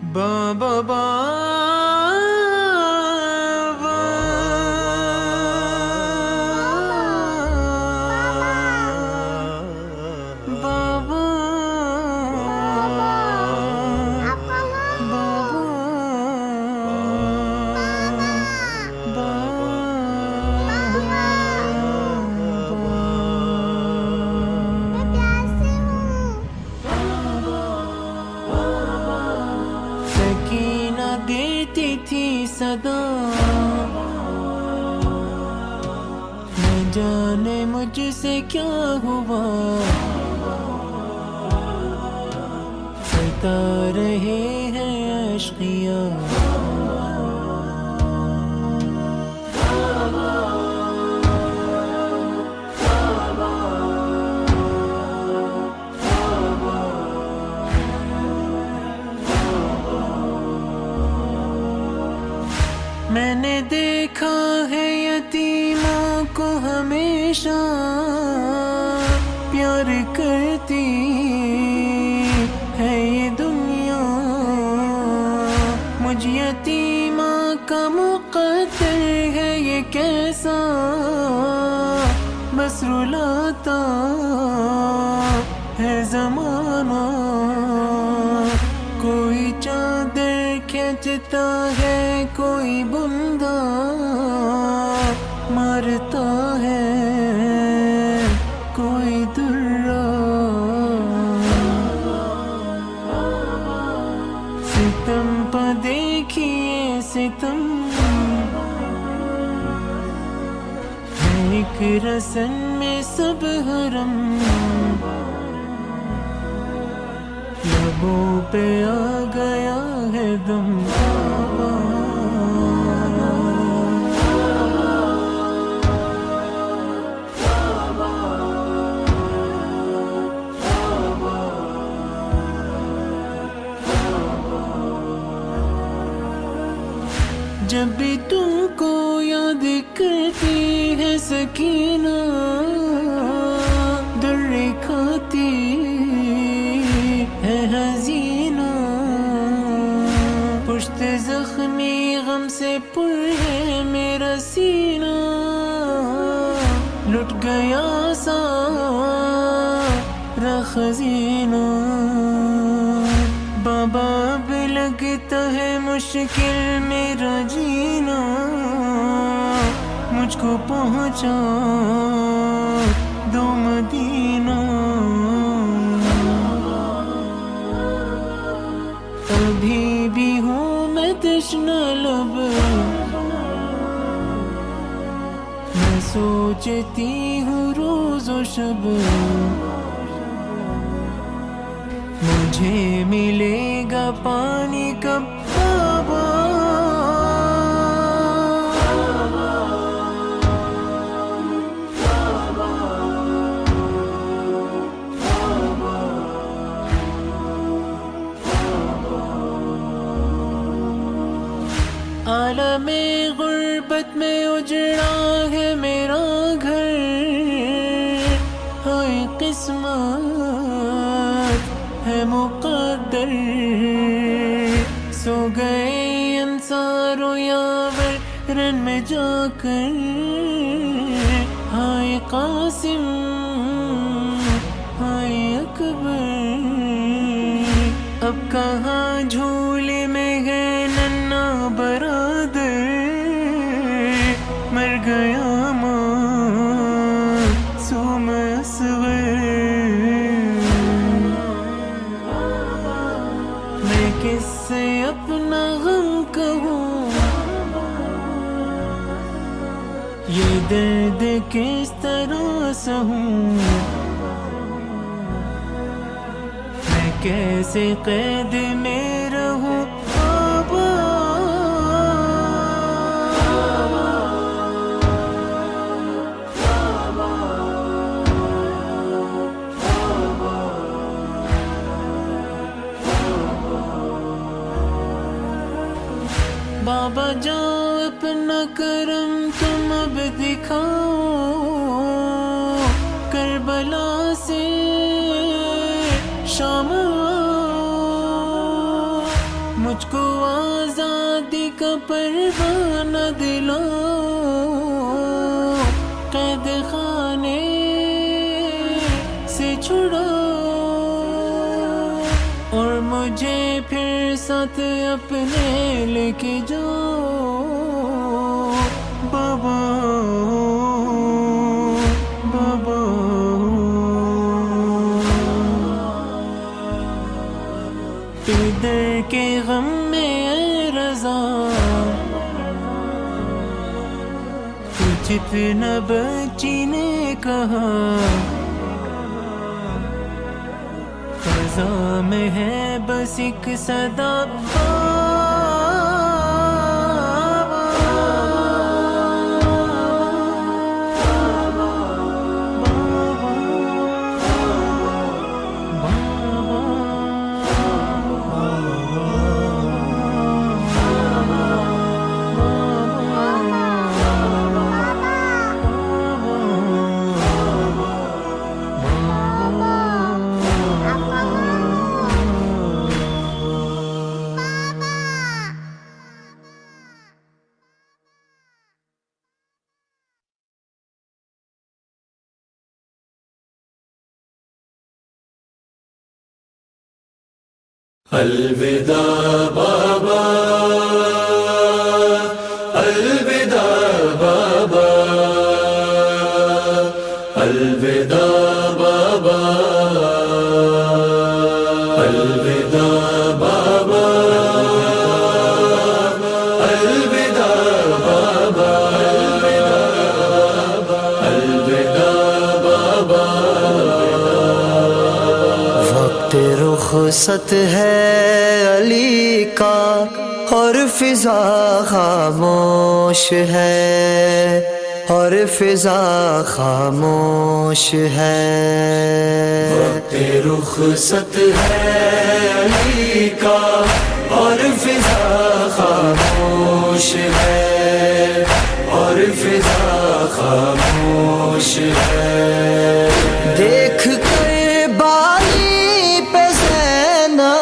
بابا بابا بابا دیتی تھی صدا نہ جانے مجھ سے کیا ہوا ستا رہے ہیں اشقیاء میں نے دیکھا ہے یتیموں کو ہمیشہ پیار کرتی ہے یہ دنیا مجھ یتیمہ کا مقدر ہے یہ کیسا بس رلاتا ہے زمانہ کوئی چادر کھینچتا ہے کوئی بندہ مارتا ہے کوئی درہ ستم پہ دیکھیے ستم ہے ایک رسن میں سب حرم لبوں پہ آ گیا ہے دم جب بھی تم کو یاد کرتی ہے سکینہ در کھاتی ہے حزینہ پشت زخمی غم سے پر ہے میرا سینہ لٹ گیا سارا خزینہ بابا اب لگتا ہے مشکل میرا جینا مجھ کو پہنچا دو مدینہ ابھی بھی ہوں میں تشنہ لب میں سوچتی ہوں روز و شب مجھے ملے گا پانی کب بابا عالم غربت میں اجڑا ہے میرا گھر ہائے قسمت ہے مقدر سو گئے انصار و یاور رن میں جا کر ہائے قاسم ہائے اکبر اب کہاں جھولے میں ہے ننا برادر مر گیا معصوم اصغر میں کس سے اپنا غم کہوں یہ درد کس طرح سہوں میں کیسے قید میں رہوں بابا بابا جاؤ اپنا کرم تم اب دکھاؤ کربلا سے شام مجھ مجھ کو آزادی کا پروانہ دلاؤ، قید خانے سے چھڑاؤ، اور مجھے پھر ساتھ اپنے لے کے جاؤ بابا بابا۔ ادھر کے غم میں اے رضا تجھ پہ نہ بچی نے کہا، فضا میں ہے بس ایک صدا الوداع بابا، الوداع بابا، الوداع بابا، الوداع بابا، الوداع بابا، الوداع بابا۔ وقت رخصت ہے علی کا اور فضا خاموش ہے، اور فضا خاموش ہے۔ وقت رخصت ہے علی کا اور فضا خاموش ہے، اور فضا خاموش ہے۔ دیکھ کر بالی پہ زینب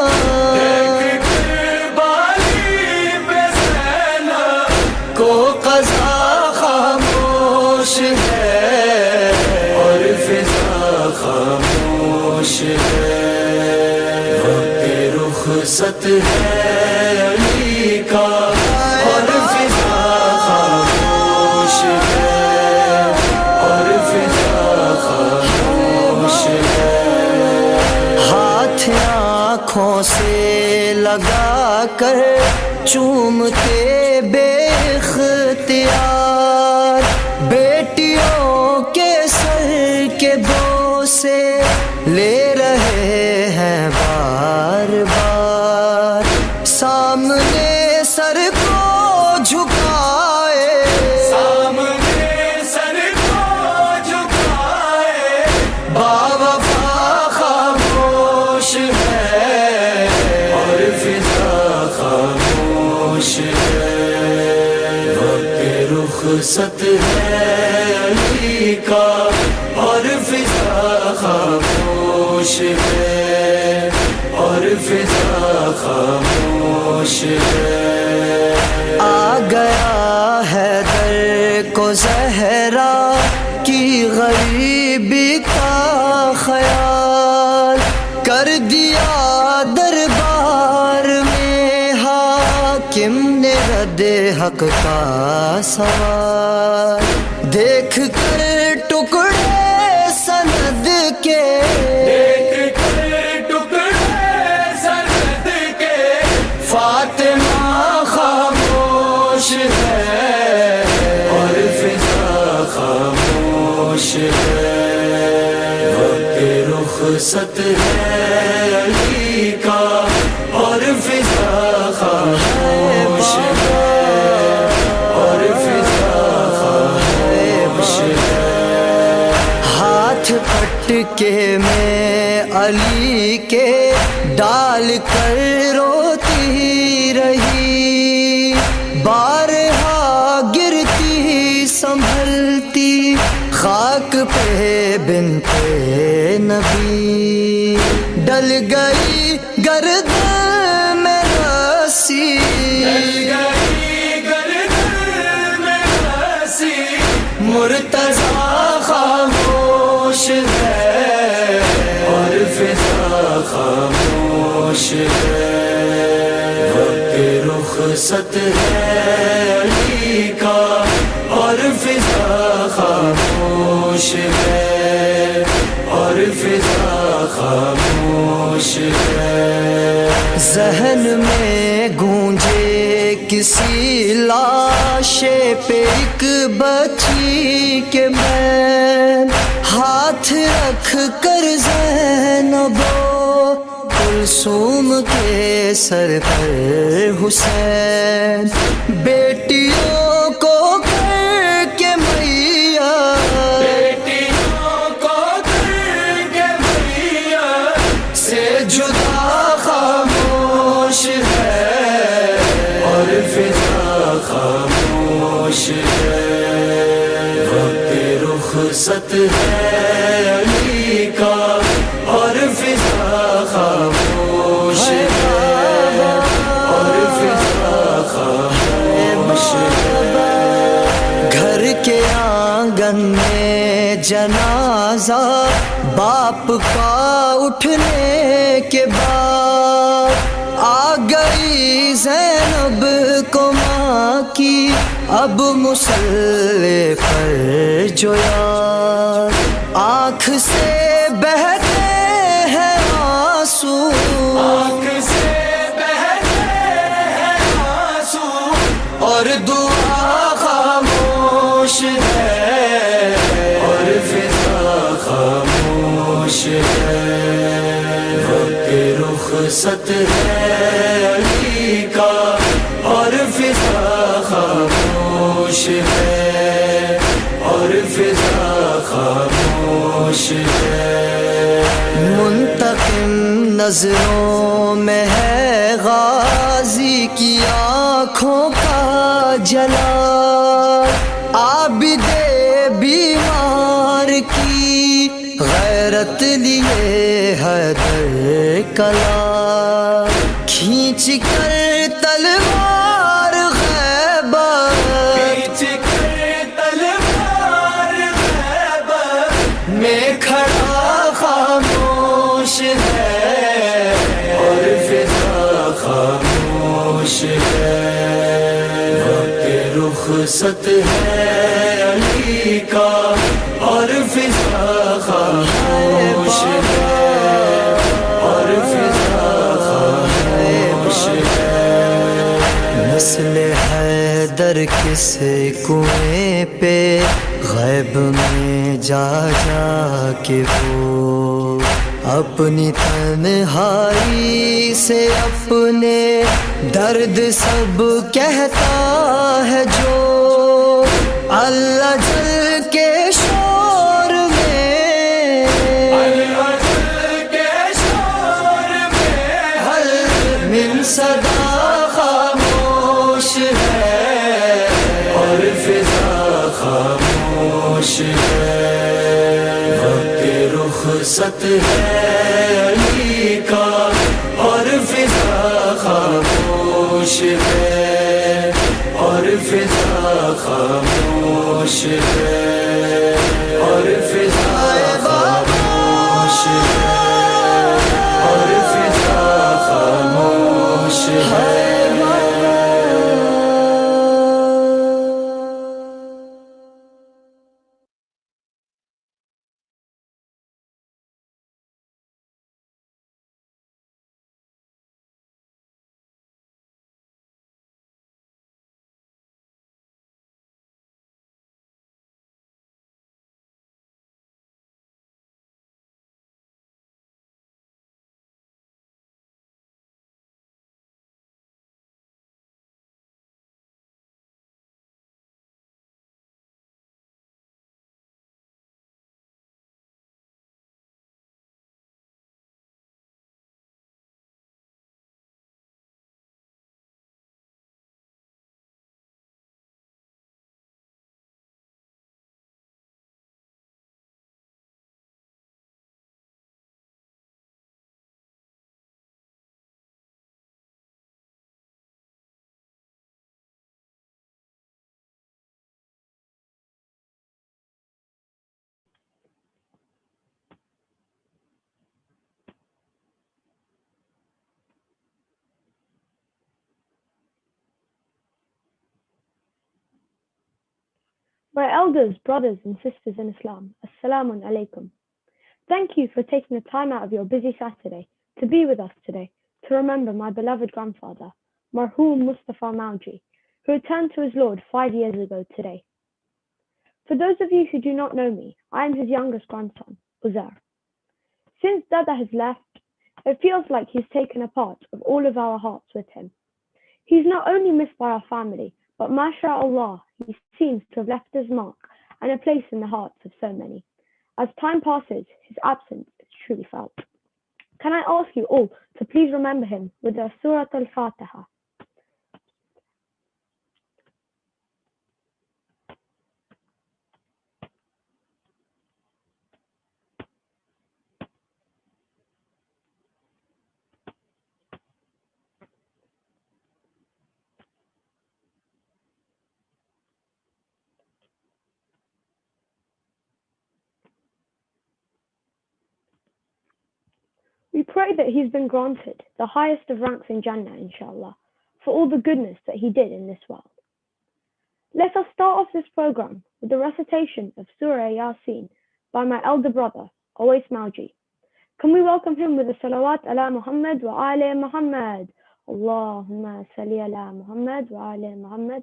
کو قضا خاموش ہے، اور فضا خاموش ہے۔ وقت رخصت ہے علی کا اور فضا خاموش ہے، اور فضا خاموش ہے۔ ہاتھ آنکھوں سے لگا کر چومتے بے اختیار، بیٹیوں کے سر کے بوسے لے رہے ہیں بار بار، سامنے سر کو جھکائے، سامنے سر کو جھکائے، باوفا خاموش ہے، اور فضا خاموش ہے۔ وقت رخصت ہے علی کا اور فضا خاموش ہے، اور فضا خاموش ہے۔ آ گیا ہے در کو زہرا کی غریبی کا خیال، کر دیا دربار میں حاکم نے رد حق کا سوال، دیکھ کر ٹکڑے سند کے، دیکھ کر ٹکڑے سند کے، فاطمہ خاموش ہے، اور فضا خاموش ہے۔ وقت رخصت ہے علی کا اور فضا خاموش ہے، اور فضا خاموش ہے۔ ہاتھ پٹکے میں علی کے ڈال کر روتی رہی، بارہا گرتی سنبھلتی خاک پہ بنت نبی، ڈل گئی گردن میں رسی ہنسی گئی گردن میں ہنسی مرتضیٰ خاموش ہے اور فضا خاموش ہے، وقت رخصت ہے علی کا اور فضا خاموش ہے، اور فضا خاموش ہے۔ ذہن میں گونجے کسی لاش پہ ایک بچی کے بین، ہاتھ رکھ کر زینب و کلثوم کے سر پر حسین، بیٹیوں کو کر کے میاں، بیٹیوں کو کر کے میاں سے جدا خاموش ہے اور فضا خاموش ہے، وقت رخصت ہے علی کا اور فضا خاموش ہے، اور فضا خاموش ہے۔ گھر کے آنگن میں جنازہ باپ کا اٹھنے کے بعد، آ گئی زینب کو ماں کی اب مصلی پر جو یاد، آنکھ سے بہتے ہیں آنسو، آنکھ سے بہتے ہیں آنسو اور دعا خاموش ہے اور فضا خاموش ہے، وقت رخصت ہے علی کا اور فضا خاموش ہے، اور فضا خاموش ہے۔ منتقم نظروں میں ہے غازی کی آنکھوں کا جلال، عابد بیمار کی غیرت لیے حیدر کلا، کھینچ کر تلوار غیبت، کھینچ کر تلوار غیبت میں کھڑا خاموش ہے اور فضا خاموش ہے، وقت رخصت ہے علی کا اور فضا خاموش ہے، اور فضا خاموش ہے۔ نسل حیدر کس کنویں پہ غیب میں جا جا کے وہ اپنی تنہائی سے اپنے درد سب کہتا ہے، جو اللہ جل کے شور میں، العجل کے شور میں حل من صدا خاموش ہے اور فضا خاموش ہے، وقت رخصت ہے علی کا اور فضا خاموش ہے، اور فضا خاموش ہے، اور فضا خاموش ہے، اور فضا خاموش ہے۔ My elders, brothers and sisters in Islam, Assalamu alaikum. Thank you for taking the time out of your busy Saturday to be with us today to remember my beloved grandfather, Marhum Mustafa Mawjee, who returned to his Lord 5 years ago today. For those of you who do not know me, I am his youngest grandson, Esaal. Since Dada has left, it feels like he's taken a part of all of our hearts with him. He's not only missed by our family, but mashallah, he seems to have left his mark and a place in the hearts of so many. As time passes, his absence is truly felt. Can I ask you all to please remember him with the Surah Al-Fatiha? We pray that he's been granted the highest of ranks in Jannah, inshallah, for all the goodness that he did in this world. Let us start off this program with the recitation of Surah Yasin by my elder brother, Awais Mawjee. Can we welcome him with a salawat ala Muhammad wa ala Muhammad? Allahumma salli ala Muhammad wa ala Muhammad.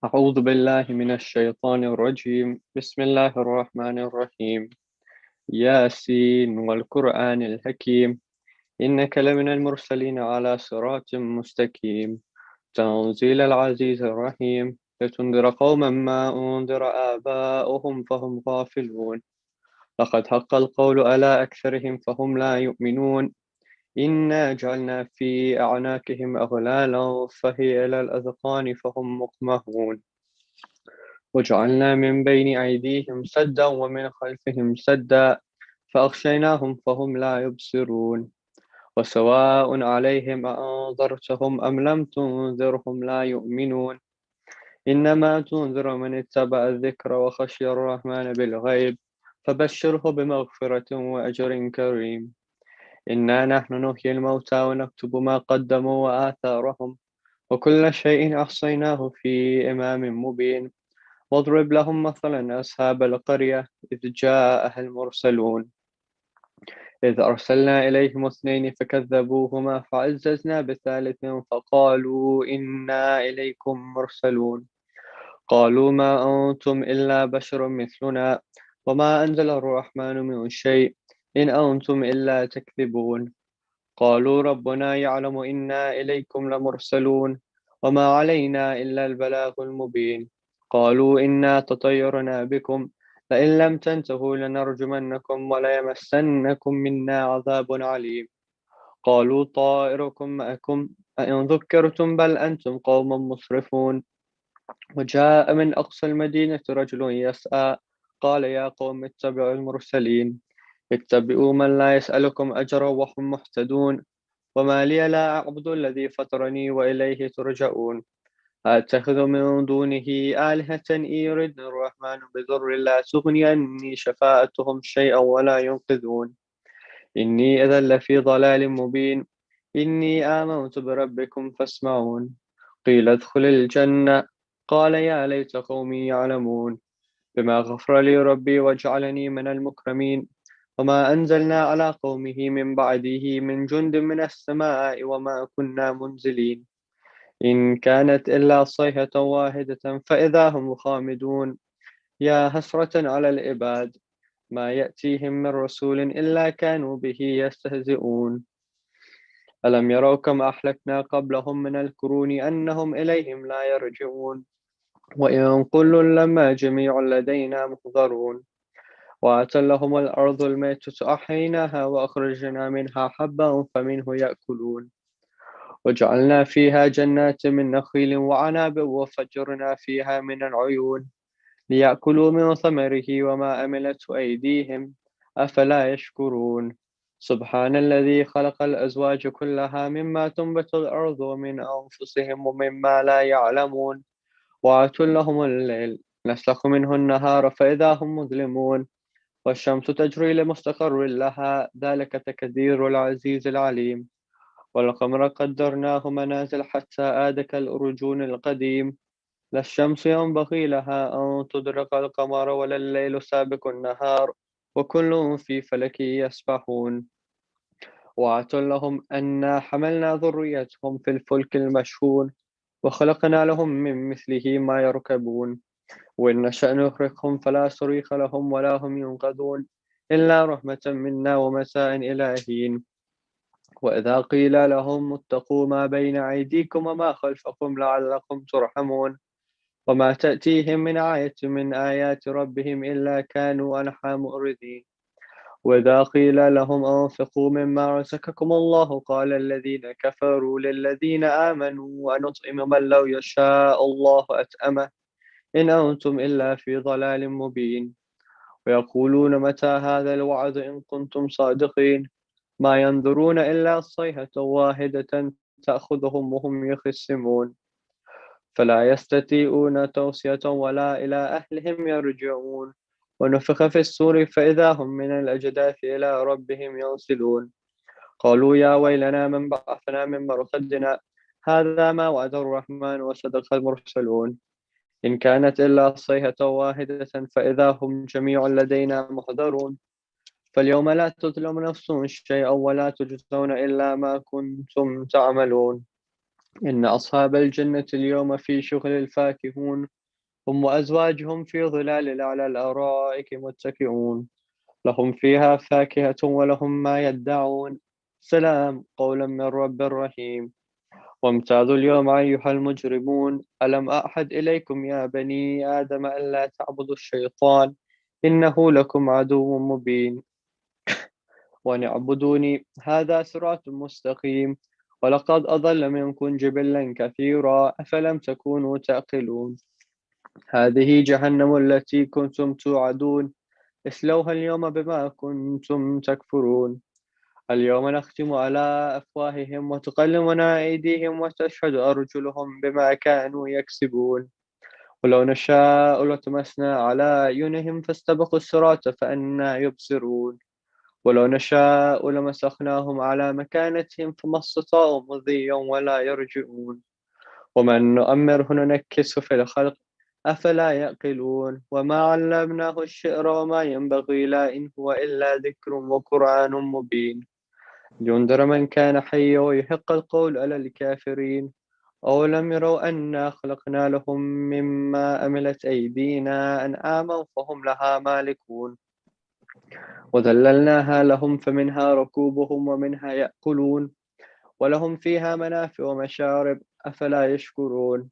أعوذ بالله من الشيطان الرجيم بسم الله الرحمن الرحيم ياسين والقرآن الحكيم إنك لمن المرسلين على صراط مستقيم تنزيل العزيز الرحيم لتنذر قوما ما أنذر آباؤهم فهم غافلون لقد حق القول على أكثرهم فهم لا يؤمنون إنا جعلنا في أعناقهم أغلالا فهي إلى الأذقان فهم مقمحون وجعلنا من بين أيديهم سدا ومن خلفهم سدا فأغشيناهم فهم لا يبصرون وسواء عليهم أنذرتهم أم لم تنذرهم لا يؤمنون إنما تنذر من اتبع الذكر وخشي الرحمن بالغيب فبشره بمغفرة وأجر كريم إنا نحن نحيي الموتى ونكتب ما قدموا وآثارهم وكل شيء أحصيناه في إمام مبين واضرب لهم مثلا أصحاب القرية إذ جاءها المرسلون إذ أرسلنا إليهم اثنين فكذبوهما فعززنا بثالث فقالوا إنا إليكم مرسلون قالوا ما أنتم إلا بشر مثلنا وما أنزل الرحمن من شيء إن أنتم إلا تكذبون قالوا ربنا يعلم إنا إليكم لمرسلون وما علينا إلا البلاغ المبين قالوا إنا تطيرنا بكم لئن لم تنتهوا لنرجمنكم وليمسنكم منا عذاب عليم قالوا طائركم معكم أئن ذكرتم بل أنتم قوم مسرفون وجاء من أقصى المدينة رجل يسعى قال يا قوم اتبعوا المرسلين اتبعوا من لا يسألكم أجرا وهم مهتدون وما لي لا أعبد الذي فطرني وإليه ترجعون أتخذ من دونه آلهة إن يردني الرحمن بضر لا تغني عني شفاعتهم شيئا ولا ينقذون إني إذا لفي ضلال مبين إني آمنت بربكم فاسمعون قيل ادخل الجنة قال يا ليت قومي يعلمون بما غفر لي ربي وجعلني من المكرمين وما أنزلنا على قومه من بعده من جند من السماء وما كنا منزلين إن كانت إلا صيحة واحدة فإذا هم خامدون يا حسرة على العباد ما يأتيهم من رسول إلا كانوا به يستهزئون ألم يروا كم أهلكنا قبلهم من القرون أنهم إليهم لا يرجعون وإن كل لما جميع لدينا محضرون وأتلهم الأرض الميتة أحييناها وأخرجنا منها حبا فمنه يأكلون وجعلنا فيها جنات من نخيل وعناب وفجرنا فيها من العيون ليأكلوا من ثمره وما عملته أيديهم أفلا يشكرون سبحان الذي خلق الأزواج كلها مما تنبت الأرض ومن أنفسهم ومما لا يعلمون وآتوا لهم الليل نسلخ منه النهار فإذا هم مظلمون والشمس تجري لمستقر لها ذلك تقدير العزيز العليم والقمر قدرناه منازل حتى عاد كالأرجون القديم لا الشمس ينبغي لها أن تدرك القمر ولا الليل سابق النهار وكل في فلك يسبحون وعدت لهم أنا حملنا ذريتهم في الفلك المشحون وخلقنا لهم من مثله ما يركبون وإن نشأ نغرقهم فلا صريخ لهم ولا هم ينقذون إلا رحمة منا ومتاع إلى حين وإذا قيل لهم اتقوا ما بين أيديكم وما خلفكم لعلكم ترحمون وما تأتيهم من آية من آيات ربهم إلا كانوا عنها مؤردين وإذا قيل لهم أنفقوا مما رزقكم الله قال الذين كفروا للذين آمنوا أنطعم من لو يشاء الله أطعمه إن أنتم إلا في ضلال مبين ويقولون متى هذا الوعد إن كنتم صادقين ما ينظرون إلا صيحة واحدة تأخذهم وهم يخصمون فلا يستطيعون توصية ولا إلى أهلهم يرجعون ونفخ في السور فإذا هم من الأجداث إلى ربهم ينسلون قالوا يا ويلنا من بعثنا من مرقدنا هذا ما وعد الرحمن وصدق المرسلون إن كانت إلا صيحة واحدة فإذا هم جميع لدينا محضرون فاليوم لا تظلم نفس شيئا ولا تجزون إلا ما كنتم تعملون إن أصحاب الجنة اليوم في شغل فاكهون هم وأزواجهم في ظلال على الأرائك متكئون لهم فيها فاكهة ولهم ما يدعون سلام قولا من رب رحيم وامتازوا اليوم أيها المجرمون ألم أعهد إليكم يا بني آدم ألا تعبدوا الشيطان إنه لكم عدو مبين وأن اعبدوني هذا صراط مستقيم ولقد أضل منكم جبلا كثيرا أفلم تكونوا تعقلون هذه جهنم التي كنتم توعدون اصلوها اليوم بما كنتم تكفرون اليوم نختم على أفواههم وتكلمنا أيديهم وتشهد أرجلهم بما كانوا يكسبون ولو نشاء لطمسنا على أعينهم فاستبقوا الصراط فأنا يبصرون ولو نشاء لمسخناهم على مكانتهم فما استطاعوا مضيا ولا يرجعون ومن نؤمره ننكسه في الخلق أفلا يعقلون وما علمناه الشعر وما ينبغي له إن هو إلا ذكر وقرآن مبين لينذر من كان حيا ويحق القول على الكافرين أولم يروا أنا خلقنا لهم مما عملت أيدينا أنعاما فهم لها مالكون وذللناها لهم فمنها ركوبهم ومنها يأكلون ولهم فيها منافع ومشارب أفلا يشكرون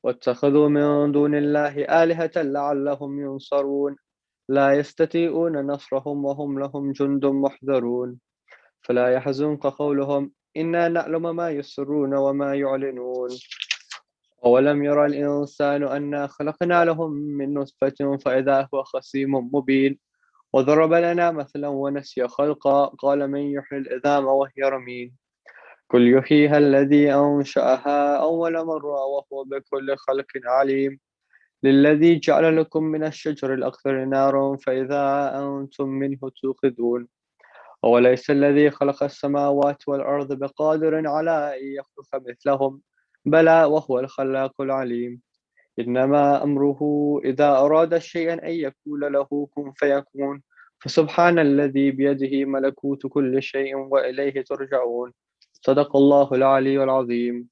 واتخذوا من دون الله آلهة لعلهم ينصرون لا يستطيعون نصرهم وهم لهم جند محضرون فلا يحزنك قولهم إنا نعلم ما يسرون وما يعلنون أولم يرى الإنسان أنا خلقنا لهم من نطفة فإذا هو خصيم مبين وضرب لنا مثلا ونسي خلقا قال من يحيي العظام وهي رميم قل يحييها الذي أنشأها أول مرة وهو بكل خلق عليم للذي جعل لكم من الشجر الأخضر نارا فإذا أنتم منه توقدون أوليس الذي خلق السماوات والأرض بقادر على أن يخلق مثلهم بلى وهو الخلاق العليم إنما أمره إذا أراد شيئا أن يقول له كن فيكون فسبحان الذي بيده ملكوت كل شيء وإليه ترجعون صدق الله العلي العظيم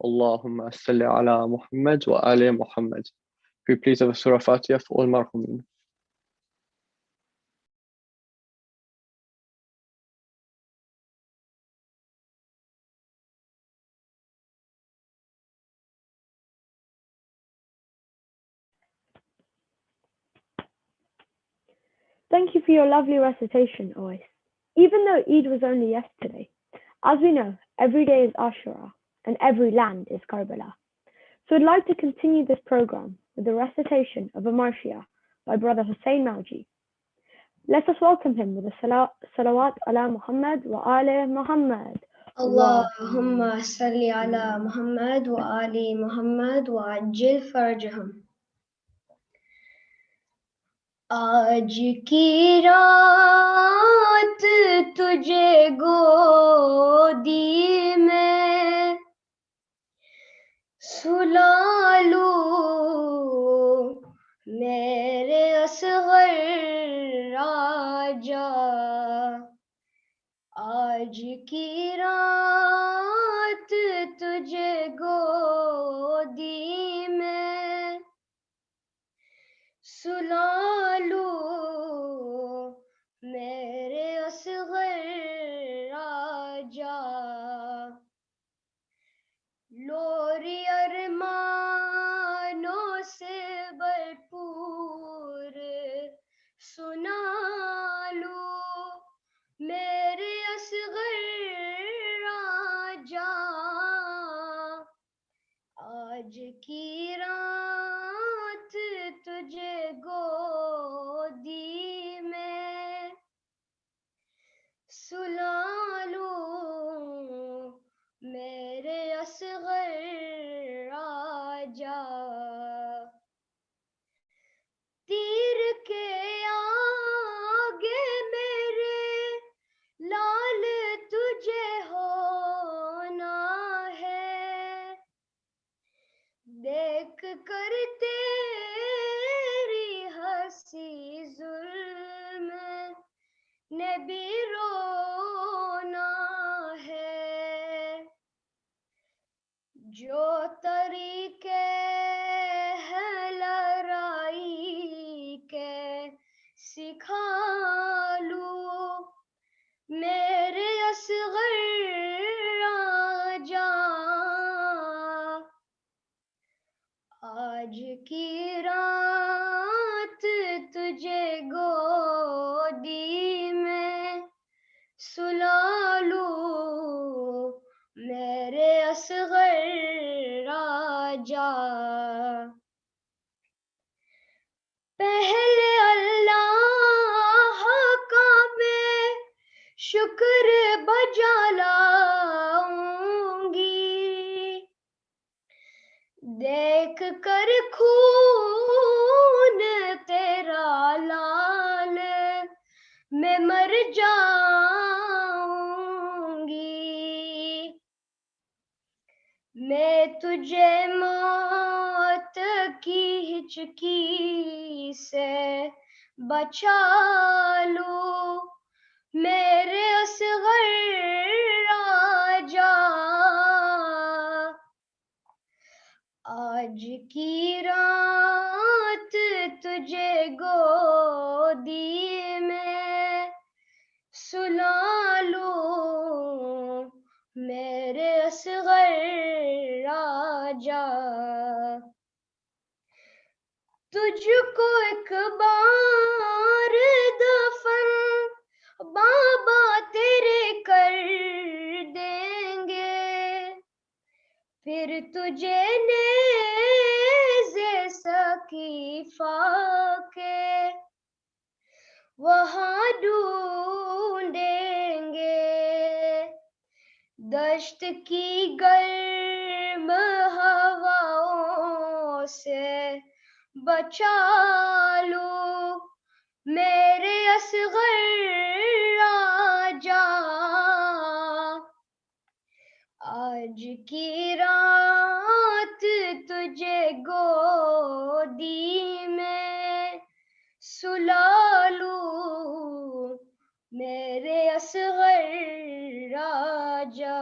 اللهم صل على محمد وآل محمد. We please have a Surah Fatiha for all Marhum. Thank you for your lovely recitation, Ois. Even though Eid was only yesterday, as we know, every day is Ashura and every land is Karbala. So I'd like to continue this program with the recitation of a marshia by Brother Hussein Mawjee. Let us welcome him with a salawat ala Muhammad wa ali Muhammad. Allahumma salli ala Muhammad wa ali Muhammad wa ajil farjahum. آج کی رات تجھے گودی میں سلا لوں میرے اصغر راجا، آج کی رات تجھے گودی میں سلا لوں میرے اصغر راجا، لوری ارمانوں سے بھرپور سنا لوں میرے اصغر راجا، آج کی رات تجھے گودی میں سلا لوں میرے اصغر راجا، تیر کے آگے میرے لال تجھے ہونا ہے، دیکھ کر تیری ہنسی ظلم نے بھی رونا ہے، جو طریقے ہیں لڑائی کے سکھا لوں میرے اصغر راجا، آج کی رات تجھے گودی میں سلا لوں میرے اصغر راجا، پہلے اللہ کا میں شکر بجا لاؤں گی، دیکھ کر خون تیرا لال میں مر جاؤں گی، میں تجھے موت کی ہچکی سے بچا لوں میرے اصغر راجا، آج کی رات تجھے گودی میں سلا لوں میرے اصغر راجا، تجھ کو ایک بار دفن بابا تیرے کر دیں گے، پھر تجھے نیزے ثقیفہ کے وہاں ڈھونڈیں گے، دشت کی گرم ہواؤں سے بچا لوں میرے اصغر راجا، آج کی رات تجھے گودی میں سلا لوں میرے اصغر راجا،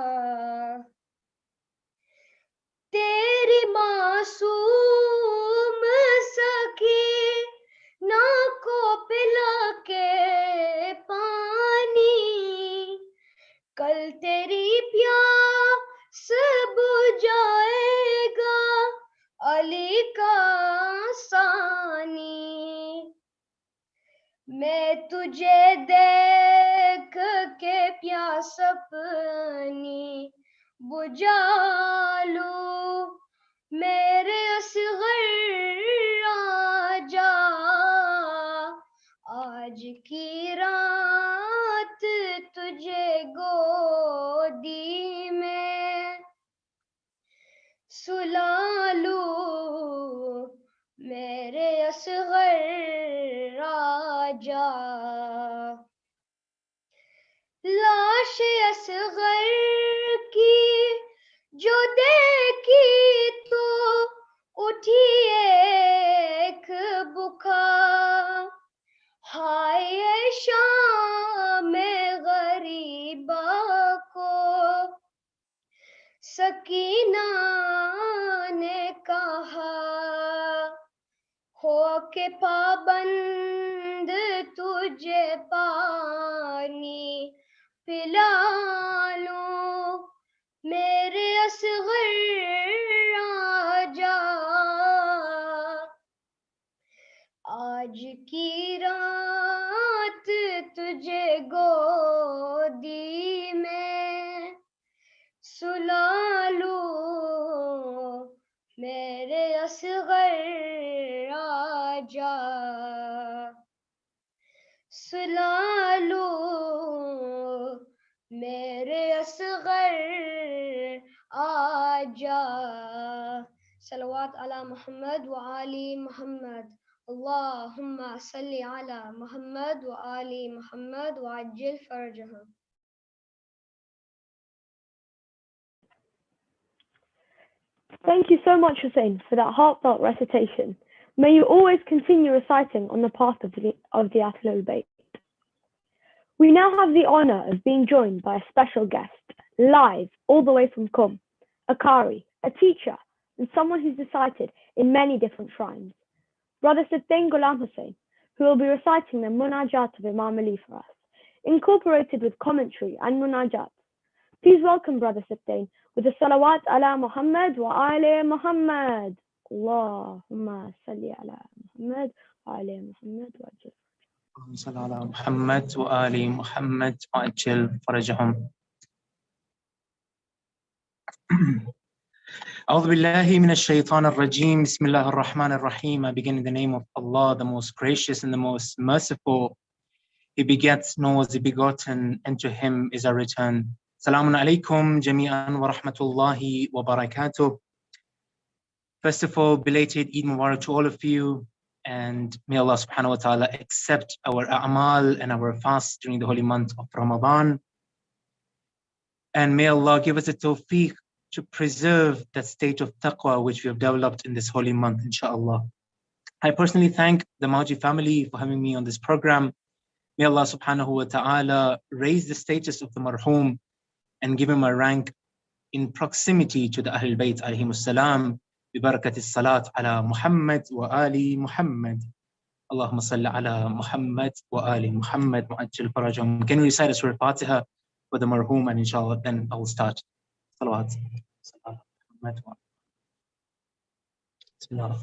تیری معصوم سکینہ کو پلا کے پانی کل تیری پیاس بجھائے گا علی کا ثانی، میں تجھے دیکھ کے پیاس اپنی بجھا لوں میرے اصغر راجا، آج کی رات تجھے گودی میں سلا لوں میرے اصغر راجا۔ जा लाश असगर की जो देखी तो उठी एक बुका हाय शाम गरीबा को सकीना ने कहा हो के पाबंद तुझे पानी पिला लूं मेरे असगर आजा आज की रात तुझे गोदी में सुला लूं मेरे असगर आजा सुला लूं मेरे असगर आजा सलवात अला मुहम्मद व आली मुहम्मद अल्लाहुम्मा सल्ली अला मुहम्मद व आली मुहम्मद व अज्जिल फरजहम. Thank you so much, Hussein, for that heartfelt recitation. May you always continue reciting on the path of the Ahlul Bayt. We now have the honor of being joined by a special guest, live all the way from Qom, a Qari, a teacher, and someone who's recited in many different shrines. Brother Siftain Ghulam Hussain, who will be reciting the Munajat of Imam Ali for us, incorporated with commentary and Munajat. Please welcome Brother Siftain with the Salawat ala Muhammad wa Ali Muhammad. Allahumma salli ala Muhammad wa Ali Muhammad wa ajil. صل على محمد وآل محمد وأجل فرجهم. أعوذ بالله من الشيطان الرجيم. بسم الله الرحمن الرحيم. I begin in the name of Allah, the most gracious and the most merciful. He begets nor was he begotten, and to him is our return. Salamun alaykum jami'an wa rahmatullahi wa barakatuh. First of all, belated Eid Mubarak to all of you. And may Allah subhanahu wa ta'ala accept our a'mal and our fasts during the holy month of Ramadan. And may Allah give us the tawfiq to preserve that state of taqwa which we have developed in this holy month, inshallah. I personally thank the Mawjee family for having me on this program. May Allah subhanahu wa ta'ala raise the status of the Marhum and give him a rank in proximity to the Ahlul Bayt alayhimus salam. ببركة الصلاة على محمد وآل محمد اللهم صل على محمد وآل محمد وأجل فرجهم. Can we recite a Surah Fatiha for the Marhum, and inshallah then I will start. Salawat. Bismillah.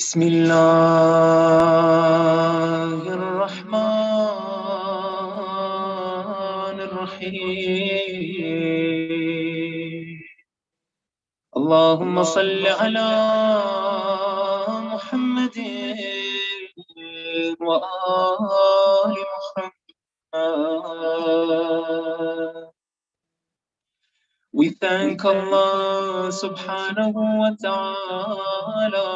بسم الله الرحمن الرحيم. اللهم صل على محمد وآل محمد. We thank Allah subhanahu wa ta'ala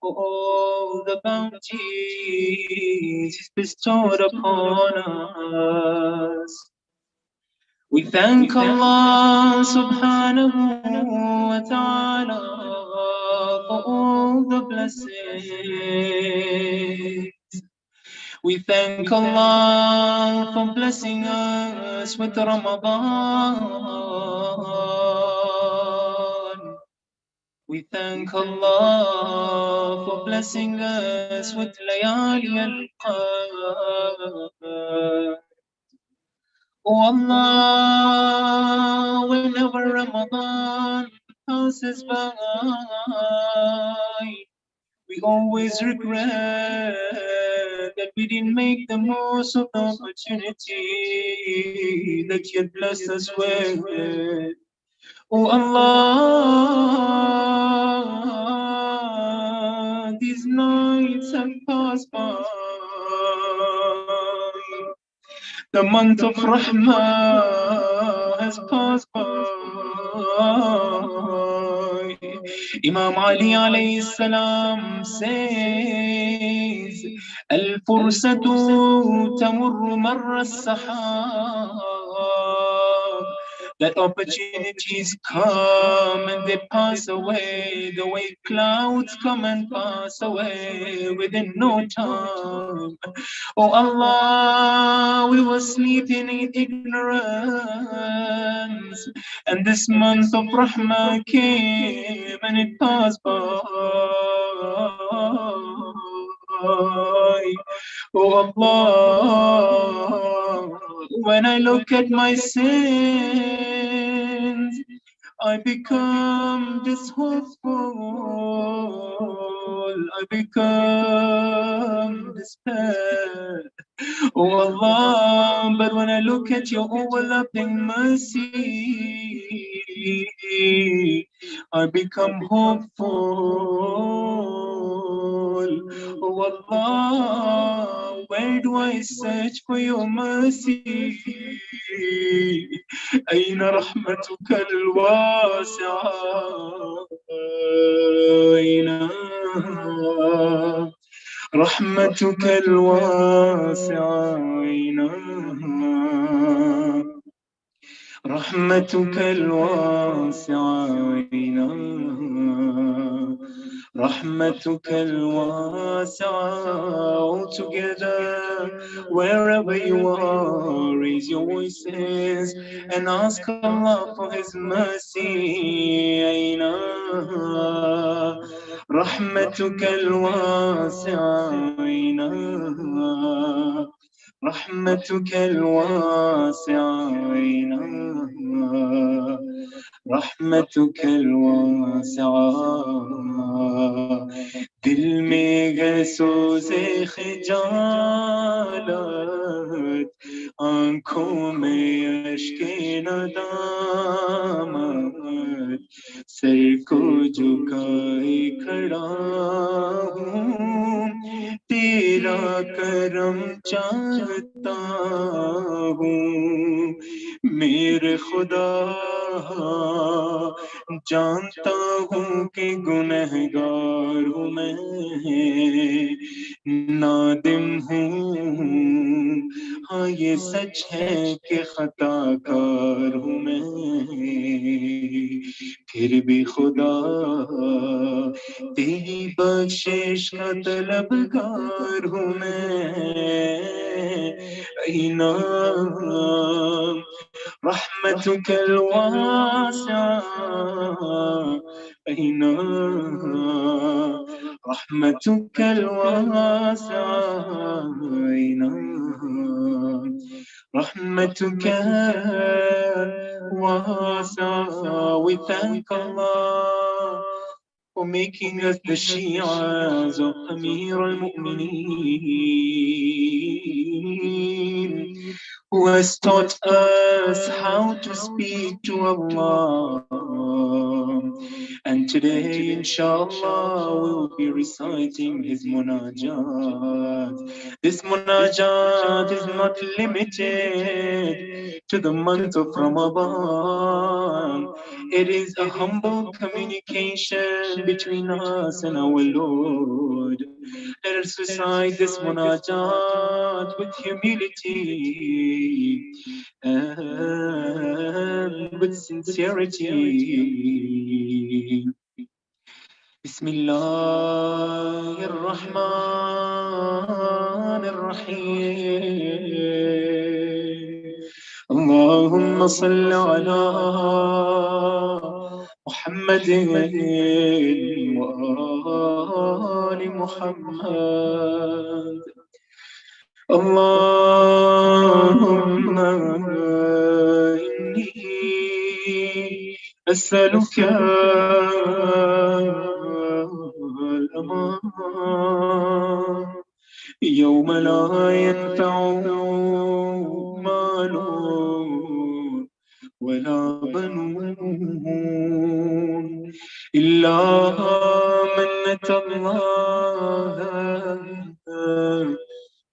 for all the bounties He's bestowed upon us. We thank Allah subhanahu wa ta'ala for all the blessings. We thank Allah for blessing us with Ramadan. We thank Allah for blessing us with Layali al-Qadr. Oh Allah, whenever Ramadan passes by, we always regret that we didn't make the most of the opportunity that you had blessed us with. Oh Allah, these nights have passed by The month of Rahmah has passed by. Imam Ali alayhi salam says, Al-fursatu tamurru marra as-sahab. That opportunities come and they pass away, the way clouds come and pass away within no time. Oh Allah, we were sleeping in ignorance, and this month of Rahmah came and it passed by. Oh Allah, when I look at my sins, I become dishopeful, I become despair. Oh Allah, but when I look at your overlapping mercy, I become hopeful. Oh Allah, where do I search for your mercy? أين رحمتك الواسعة؟ أين رحمتك الواسعة؟ أين رحمتك الواسعة؟ أين رحمتك الواسعة? All together, wherever you are, raise your voices and ask Allah for His mercy. أين رحمتك الواسعة؟ أين رحمتك الواسعة؟ أين رحمتك الواسعة؟ दिल में है सोज़े खिजालत, आँखों में अश्के नदामत, सर को झुकाए खड़ा हूँ, तेरा करम चाहता हूँ मेरे खुदा। जानता हूँ कि गुनहगार हूँ मैं, नादिम हूँ, हाँ ये सच है कि खताकार हूँ मैं, फिर भी खुदा तेरी बख्शिश का तलबगार हूँ मैं। ऐना رحمتك الواسعة؟ أين رحمتك الواسعة؟ أين رحمتك الواسعة? We thank Allah for making us the Shias of Amir al-Mu'mineen, who has taught us how to speak to Allah. And today, inshallah, we will be reciting his munajat. This munajat is not limited to the month of Ramadan. It is a humble communication between us and our Lord. Let us recite this munajat with humility and with sincerity. Bismillahir Rahmanir Rahim. Allahumma salli ala Muhammadin wa ali Muhammad. Allahumma inni as'aluka al-aman yawma la yanfa'u malun ولا بنون إلا من أتى الله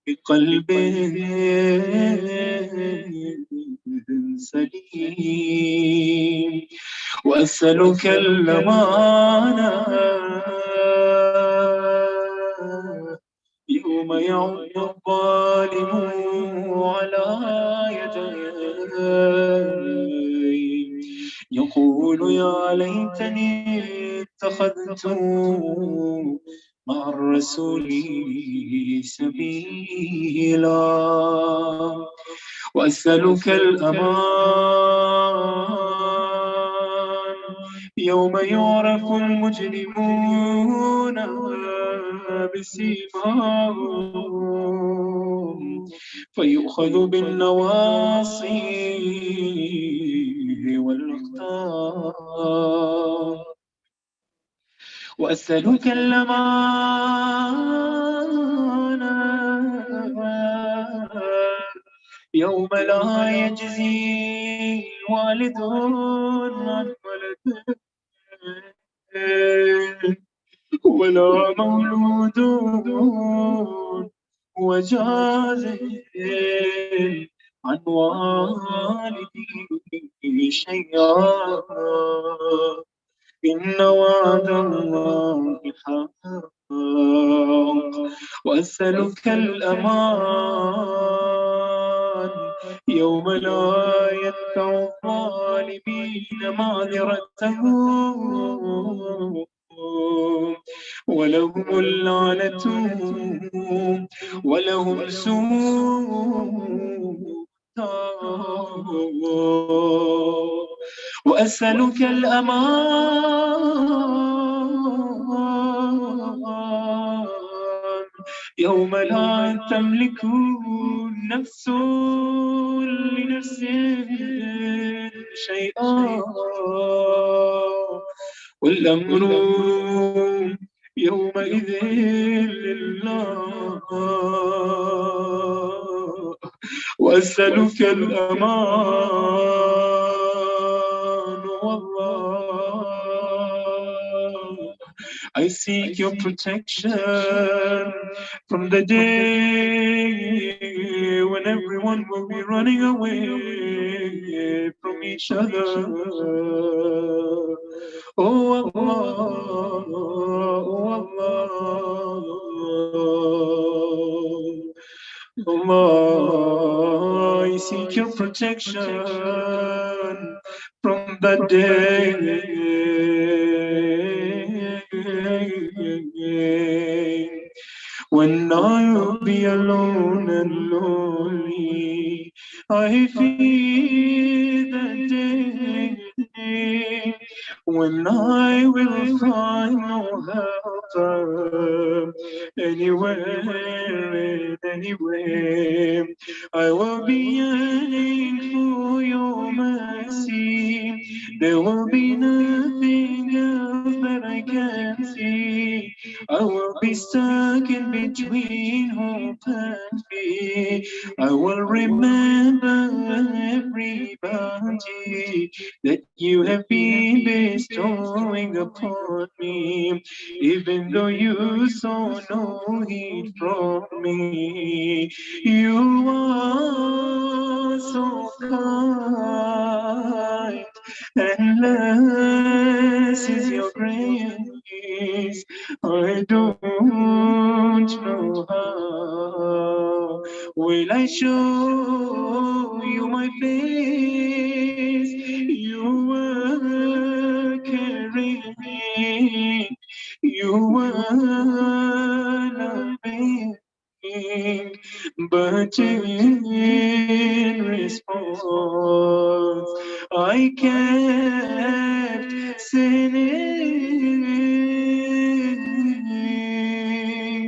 بقلب وأسألك الأمانة يوم يعض الظالم على يديه يقول يا ليتني اتخذت مع الرسول سبيلا. وأسألك الأمان يوم يعرف المجرمون بسيماهم فيؤخذ بالنواصي والأقدام. وأسألك الأمان يوم لا يجزي والد عن ولده ولا مولود وجاز عن والده شيئا إن وعد الله حق. وأسألك الأمان يوم لا ينفع الظالمين معذرتهم ولهم اللعنة ولهم سوء. وأسألك الأمان يوم لا تملك نفس لنفس شيئا والأمر يومئذ لله. وأسألك الأمان والله I seek your protection from the day when everyone will be running away from each other. Oh Allah, oh Allah, Allah, I seek your protection from that day when I will be alone and lonely. I fear that day when I will find no helper anywhere and anywhere. I will be yearning for your mercy. There will be nothing else that I can see. I will be stuck in between hope and fear. I will remember every bounty that you have been bestowing upon me, even though you saw no heed from me. You are so kind, and less is your grace. I don't know how will I show you my face. You were carrying me, you were loving, but in response I kept sinning.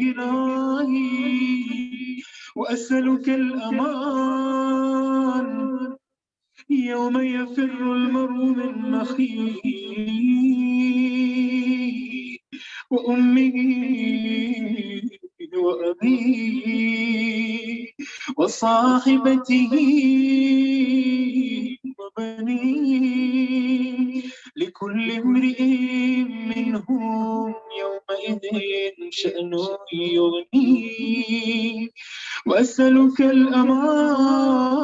إلهي وأسألك الأمان يوم يفر المرء من أخيه وأمه وأبيه وصاحبته وبنيه لكل امرئ منهم يومئذ شأن يغنيه. وأسألك الأمان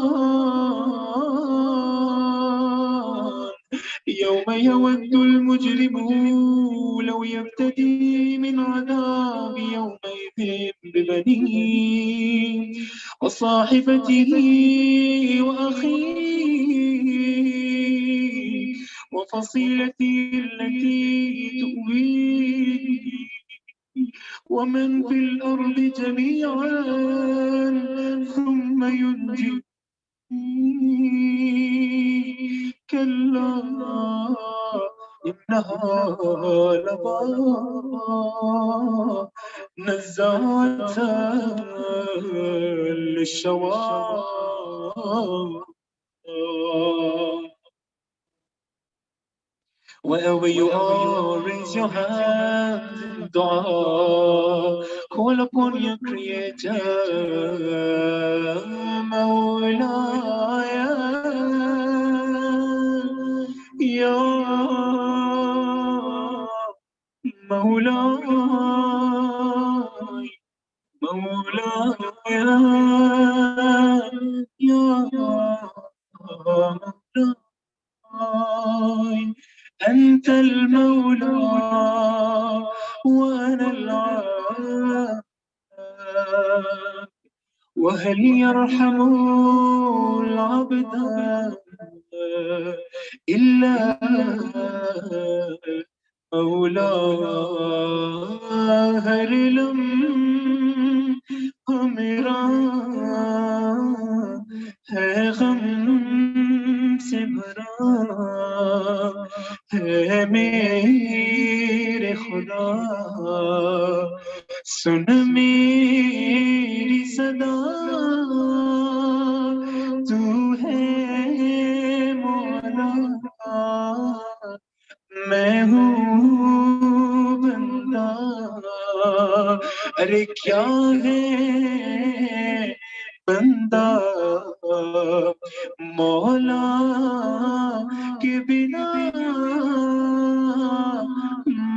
يوم يود المجرم لو يفتدي من عذاب يومئذ ببنيه وصاحبته وأخيه وفصيلته التي تؤويه ومن في الأرض جميعا ثم ينجي كلا إنها لظى نزاعة للشوى Wherever you are, raise your hands in dua. Call upon your Creator, Mawlaya, Ya Mawlaya, Mawlaya, Ya Mawlaya. أنت المولى وأنا العبد وهل يرحم العبد إلا مولاه هل لم همرا है गम से भरा है मेरे खुदा सुन मेरी सदा तू है मौला मैं हूँ बंदा अरे क्या है बंदा मौला के बिना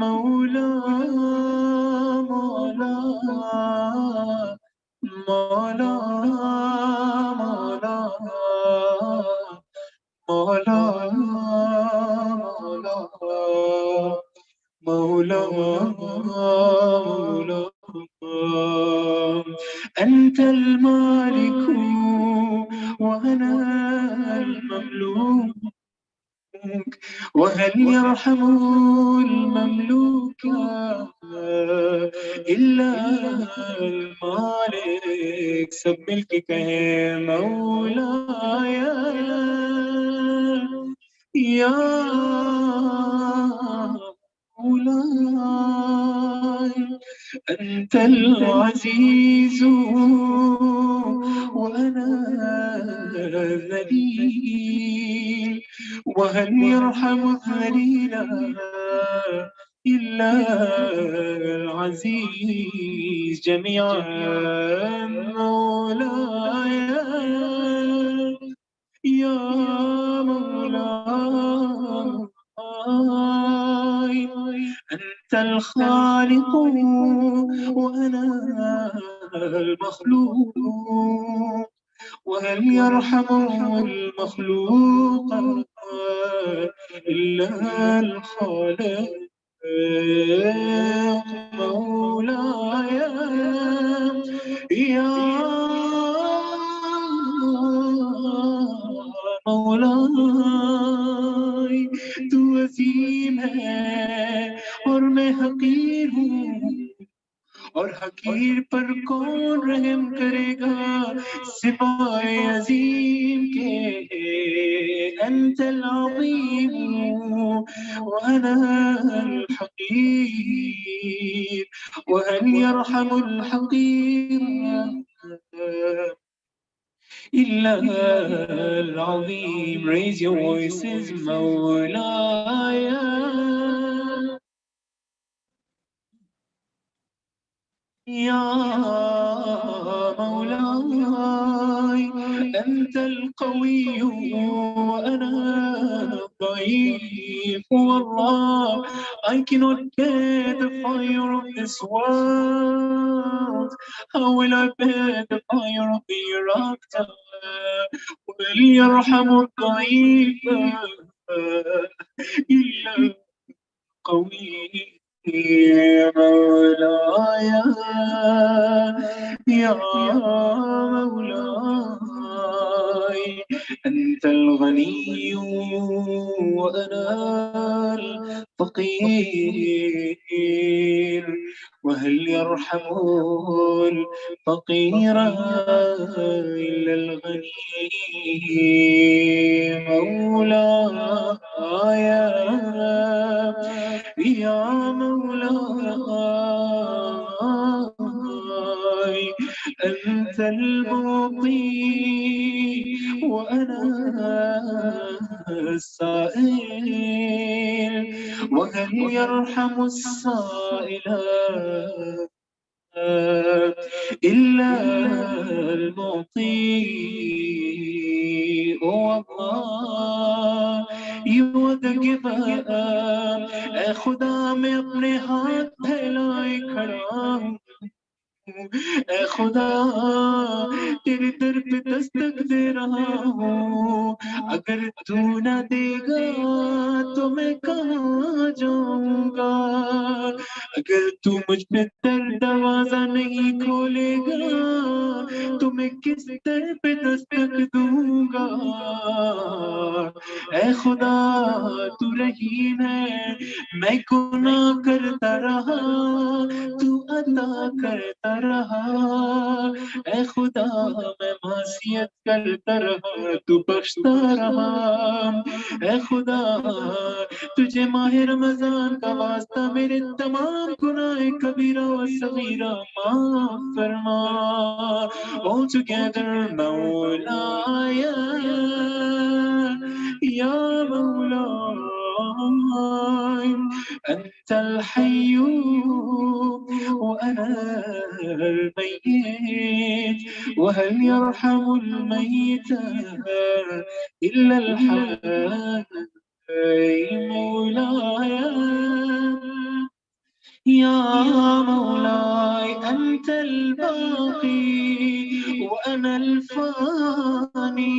मौला मौला मौला मौला मौला मौला أنت المالك وأنا المملوك وهل يرحم المملوك إلا المالك सब मिलके कहें مولاي يا مولاي أنت العزيز وأنا الذليل وهل يرحم الذليل إلا العزيز جميعا مولاي يا مولاي أنت الخالق وأنا المخلوق وهل يرحم المخلوق إلا الخالق مولاي يا مولاي तू अजीम है और मैं हकीर हूँ और हकीर पर कौन रहम करेगा सिवाय अजीम के أنت العظيم وأنا الحقير وهل يرحم الحقير إلا العظيم raise your voices مولاي يا مولاي أنت القوي وأنا الضعيف والله I cannot bear the fire of this world. How will I bear the fire of the hereafter? وليرحم الضعيف إلا قوي مولاي يا مولاي أنت الغني وأنا الفقير وهل يرحم الفقير إلا الغني مولاي يا مولاي أنت المعطي وأنا السائل وهل يرحم السائل إلا المعطي والله युवदगिबा ऐ खुदा मैं अपने हाथ फैलाए खड़ा हूँ ऐ खुदा तेरे दर पे दस्तक दे रहा हूँ अगर तू न देगा तो मैं कहाँ जाऊंगा अगर तू मुझ पे दरवाजा नहीं खोलेगा तो मैं किस दर पे दस्तक दूंगा ऐ खुदा तू रहीम है मैं गुनाह करता रहा तू अता करता रहा ऐ खुदा मैं मासियत करता रहा तू बख्शता रहा ऐ खुदा तुझे माह रमजान का वास्ता मेरे तमाम गुनाह कबीरा व सगीरा माफ फरमा all together मौलाया या مولاي أنت الحي وأنا الميت وهل يرحم الميت إلا الحي مولاي يا مولاي أنت الباقي وأنا الفاني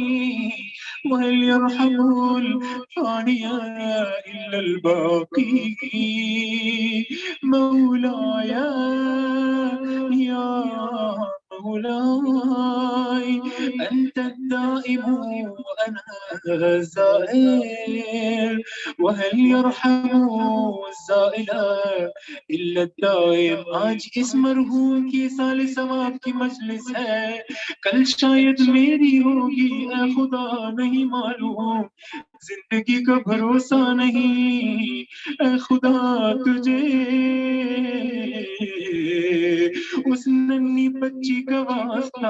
وهل يرحم الفاني إلا الباقي مولاي يا مولاي أنت الدائم وأنا الزائر وهل يرحم الزائل إلا الدائم आज इस मरहूम की साले सवाब की मजलिस है कल शायद मेरी होगी ऐ खुदा नहीं मालूम जिंदगी का भरोसा नहीं ऐ खुदा तुझे उस नन्ही बच्ची का वास्ता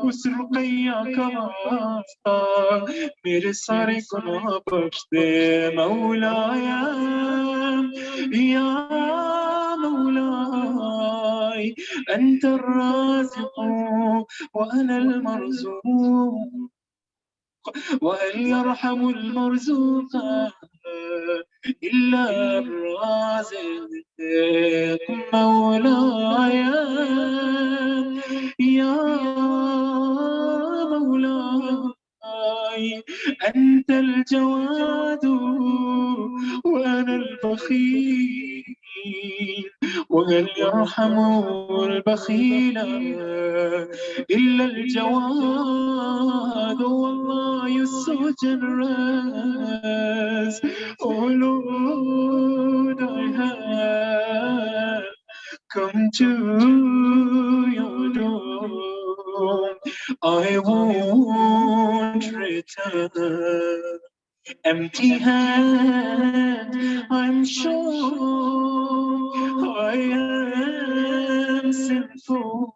उस रुकैया का वास्ता मेरे सारे गुनाह बख्श दे मौलाया या مولاي أنت الرازق وأنا المرزوق وهل يرحم المرزوق إلا الرازق مولاي يا مولاي أنت الجواد وأنا البخيل وهل يرحم البخيل إلا الجواد والله you're so generous oh Lord I have come to your door I won't return empty hand I'm sure I am sinful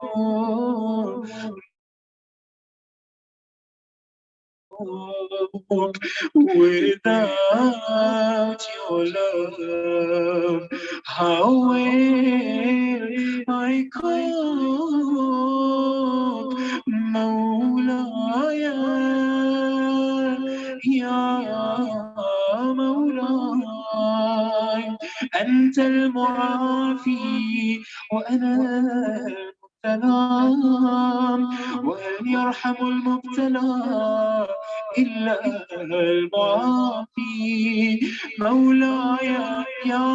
without your love how will I cope مولاي يا مولاي أنت المعافي وأنا السلام وهل يرحم المبتلى إلا المعافي مولاي يا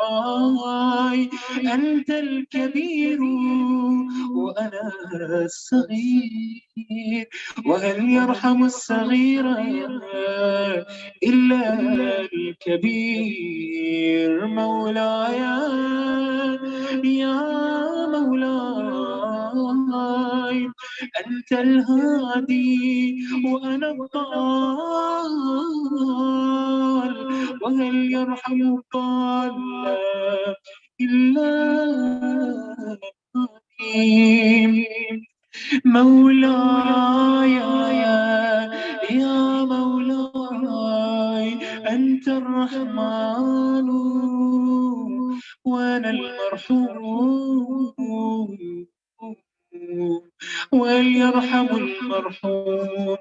مولاي أنت الكبير وأنا الصغير وهل يرحم الصغير إلا الكبير مولاي يا مولاي أنت الهادي وأنا الضال وهل يرحم الضال إلا الحكيم مولاي يا مولاي أنت الرحمن وأنا المرحوم وليرحم المرحوم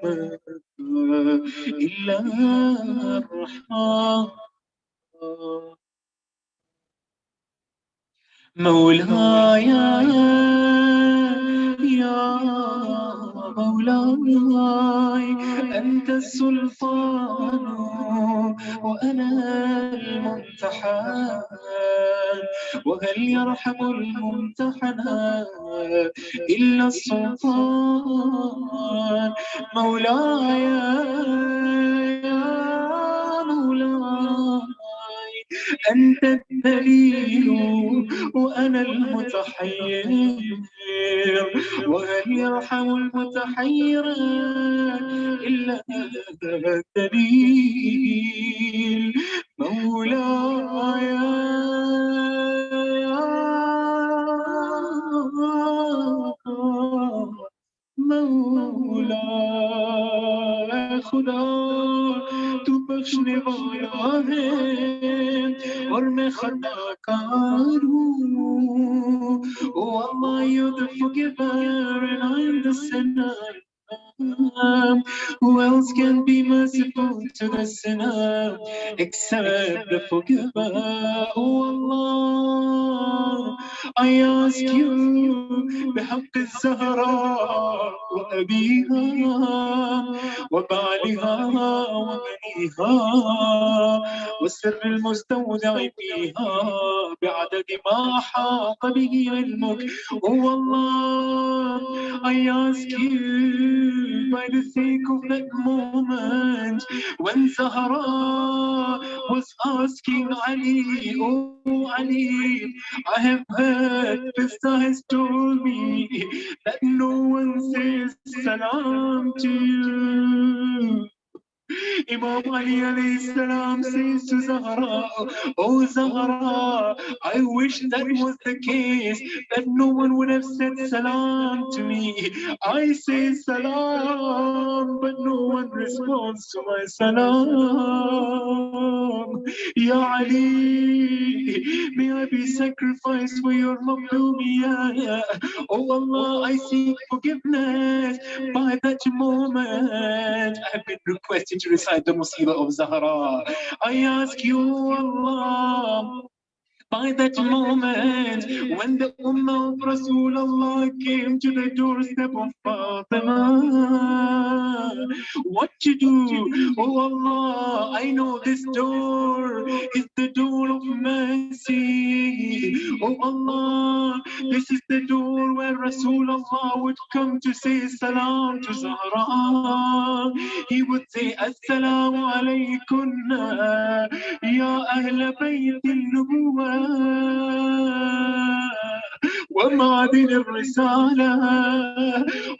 إلا الرحمن مولاي يا مولاي أنت السلطان وأنا الممتحن وهل يرحم الممتحن إلا السلطان مولاي يا مولاي أنت الدليل وأنا المتحير وهل يرحم المتحير إلا الدليل مولاي مولا खुदा तू बख्शने वाला है और मैं खताकार हूँ Oh Allah you're the forgiver and I'm the sinner Who else can be merciful to the sinner except the forgiver Oh Allah I ask you بحق الزهراء وأبيها وبعلها وبنيها والسر المستودع فيها بعدد ما أحاط به علمك Oh Allah I ask you by the sake of that moment when Zahra was asking Ali Oh Ali I have heard Pista has told me that no one says salam to you Imam Ali alayhi salam says to Zahra, Oh Zahra, I wish that was the case, that no one would have said salam to me. I say salam, but no one responds to my salam. Ya Ali, may I be sacrificed for your Mawjee. Oh Allah, I seek forgiveness by that moment. I have been requested to recite the Musibah of Zahra. I ask you, Allah, by that moment when the Ummah of Rasulullah came to the doorstep of Fatima, what to do? Oh Allah, I know this door is the door of mercy. Oh Allah, this is the door where Rasulullah would come to say salam to Zahra. He would say, Assalamu alaykunna, ya ahla bayt al-nubuwah. ومعدن الرسالة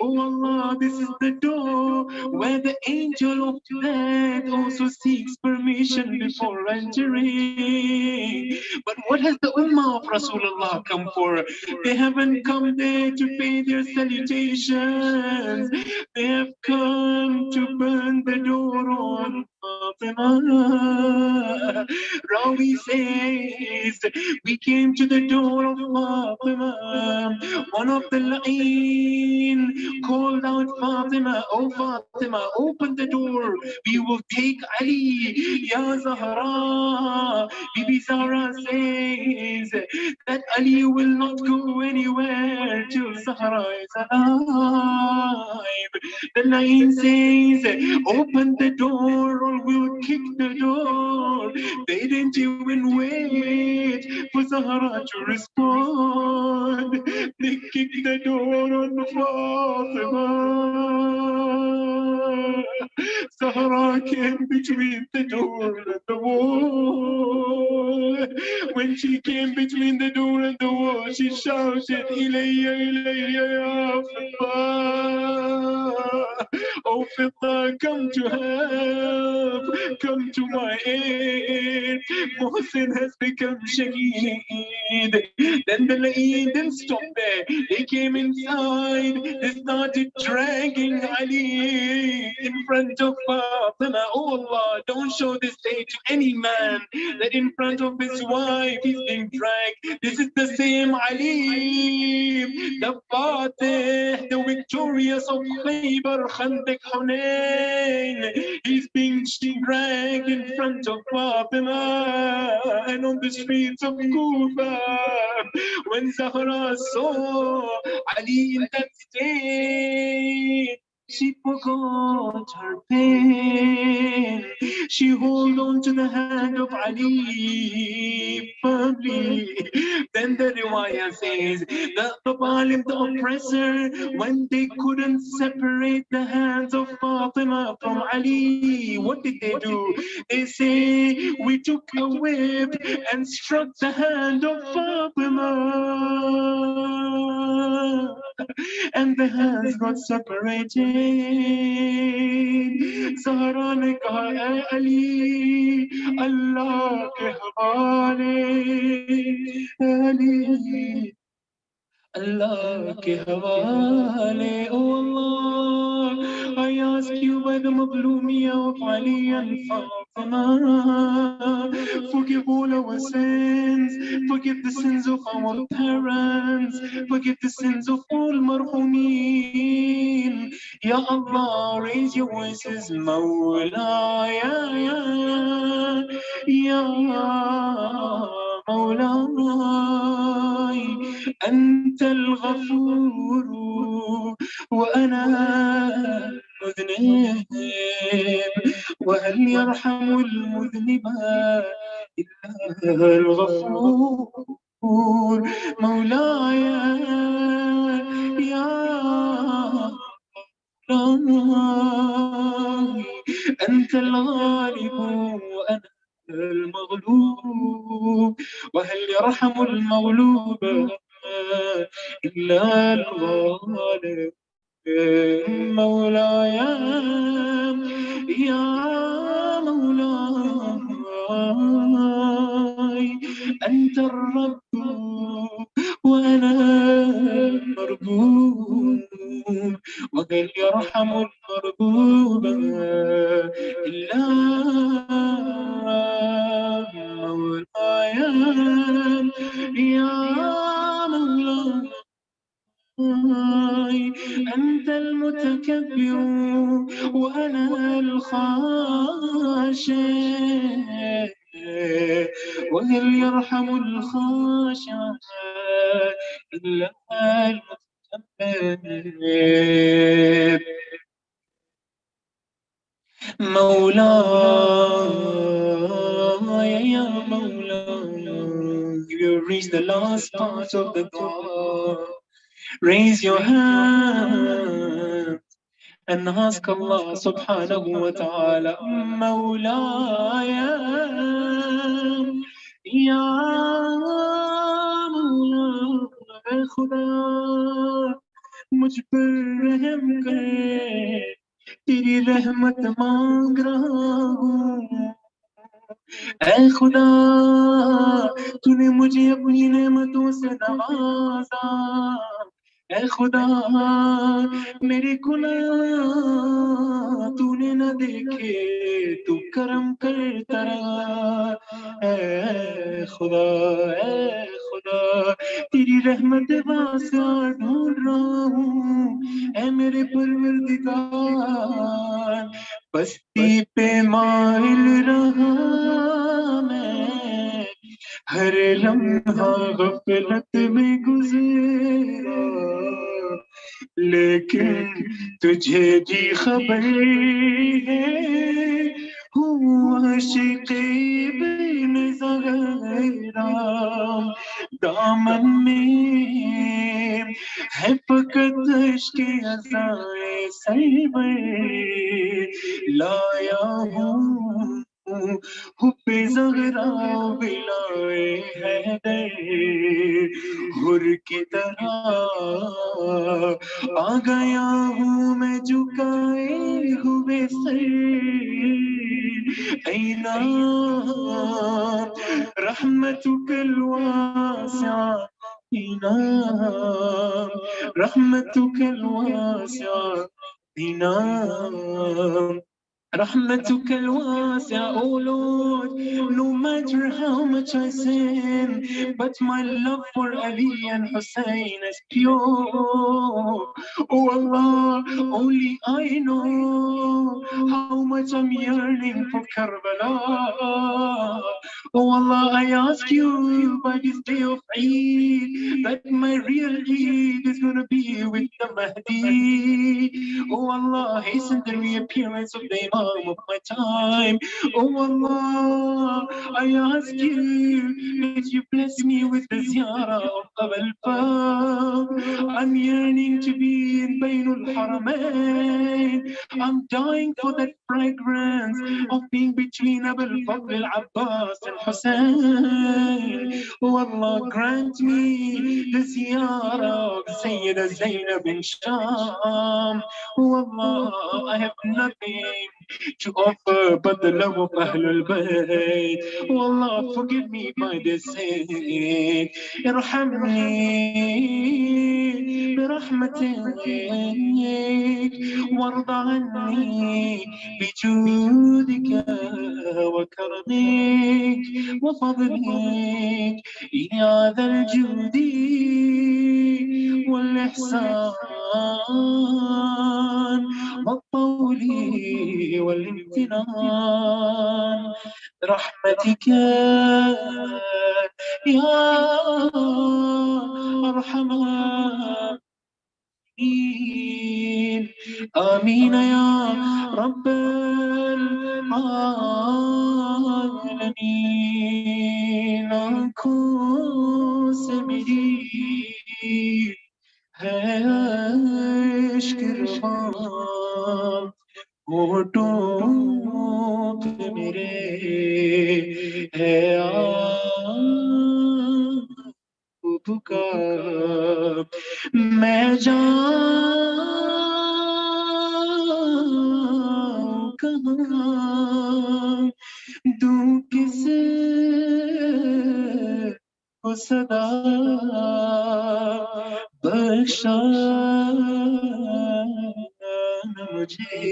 Oh Allah, this is the door where the angel of death also seeks permission before entering. But what has the Ummah of Rasulullah come for? They haven't come there to pay their salutations. They have come to burn the door on Fatima. Rawi says, we came to the door of Fatima One of the La'een called out Fatima, "Oh Fatima, open the door. We will take Ali." Ya Zahra, Bibi Zahra says that Ali will not go anywhere till Zahra is alive. The La'een says, "Open the door or we'll kick the door." They didn't even wait for Zahra to respond. They kicked the door on Fatima. Zahra came between the door and the wall. When she came between the door and the wall, she shouted, "Ilayya, ilayya, ya Fidda. Oh Fidda, come to help, come to my aid. Mohsin has become shaheed." Then the La'een didn't stop there. They came inside. They started dragging Ali in front of Fatima. "Oh Allah, don't show this day to any man that in front of his wife he's being dragged. This is the same Ali, the Fatih, the victorious of Khaybar, Khandaq, Hunain. He's being dragged in front of Fatima and on the streets of Kufa." When Zahra saw Ali in that state, she forgot her pain. She held on to the hand of Ali firmly. Then the riwayah says that the Muallim, the oppressor, when they couldn't separate the hands of Fatima from Ali, what did they do? They say, "We took a whip and struck the hand of Fatima, and the hands got separated." Zahra ne kaha, "Ay Ali, Allah ke hawale, Ali, Allah ke hawale. Oh Allah, I ask you by the Mablumiyya of Ali and Fatima, forgive all our sins, forgive the sins of our parents, forgive the sins of all Marhumeen. Ya Allah, raise your voices, Mawla, Ya مولاي أنت الغفور وأنا مذنب وهل يرحم المذنب إلا الغفور مولاي يا مولاي أنت الغالب وأنا المغلوب وهل يرحم المغلوب إلا الغالب مولاي يا مولاي أنت الرب وأنا المربوب وهل يرحم المربوب إلا مولاي يا مولاي أنت المتكبر وأنا الخاشع وهل يرحم الخاشع إلا المتكبر مولاي يا مولاي. You reach the last part of the dua. Raise your hand and ask Allah subhanahu wa ta'ala, Mawlaya, Ya Mawla, Khuda, मुझ पर रहम कर, तेरी रहमत मांग रहा हूँ। ऐ खुदा, तूने मुझे अपनी नेमतों से नवाजा। ऐ खुदा, मेरे गुनाह तूने न देखे, तू करम करता रहा। ऐ खुदा, تیری رحمت واسعہ ڈھونڈ رہا ہوں اے میرے پروردگار بستی پہ مائل رہا میں ہر لمحہ غفلت میں گزرا لیکن تجھے بھی خبر ہے ہوں عاشق ابن زہرا دامن میں ہے فقط عشق عزائے سرور لایا ہوں حب زہرا بلائے حیدر حر کی طرح آ گیا ہوں میں جھکائے ہوئے سر اینا رحمتک الواسعہ اینا رحمتک الواسعہ اینا رحمتك الواسعة, oh Lord, no matter how much I sin, but my love for Ali and Hussein is pure. Oh Allah, only I know how much I'm yearning for Karbala. Oh Allah, I ask you by this day of Eid that my real Eid is going to be with the Mahdi. Oh Allah, hasten the reappearance of the Imam of my time. Oh Allah, I ask you that you bless me with the ziyarah of Abul Fadl. I'm yearning to be in Bainul Haramain. I'm dying for that fragrance of being between Abul Fadl al-Abbas and Hussein. Oh Allah, grant me the ziyarah of Sayyida Zainab bin Sham. Oh Allah, I have nothing to offer but the love of Ahlul Bayt. Oh Allah, forgive me by this sin. Irhamni برحمتك وارض عني بجودك وكرمك وفضلك يا ذا الجود والإحسان والطول والامتنان برحمتك يا أرحم الراحمين آمين يا رب العالمين آنکھوں سے میری ہے عشق رواں ہونٹوں پہ میرے ہے پکار میں جاؤں کہاں دوں کس کو صدا بخشا نہ مجھے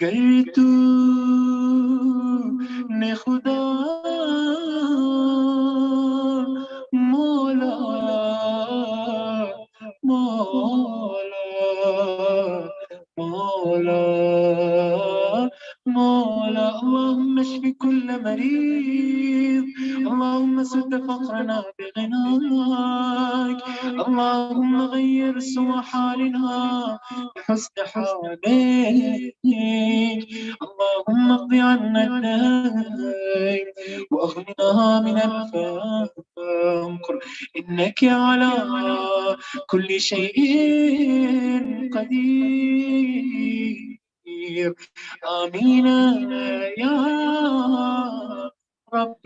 گر تو نے خدا مولا مولا مولا مولا اللهم اشف كل مريض اللهم سد فقرنا بغناك اللهم غير سوء حالنا بحسن حالك اللهم اقض عنا الدين واغننا من الفقر انك على كل شيء قدير آمين يا رب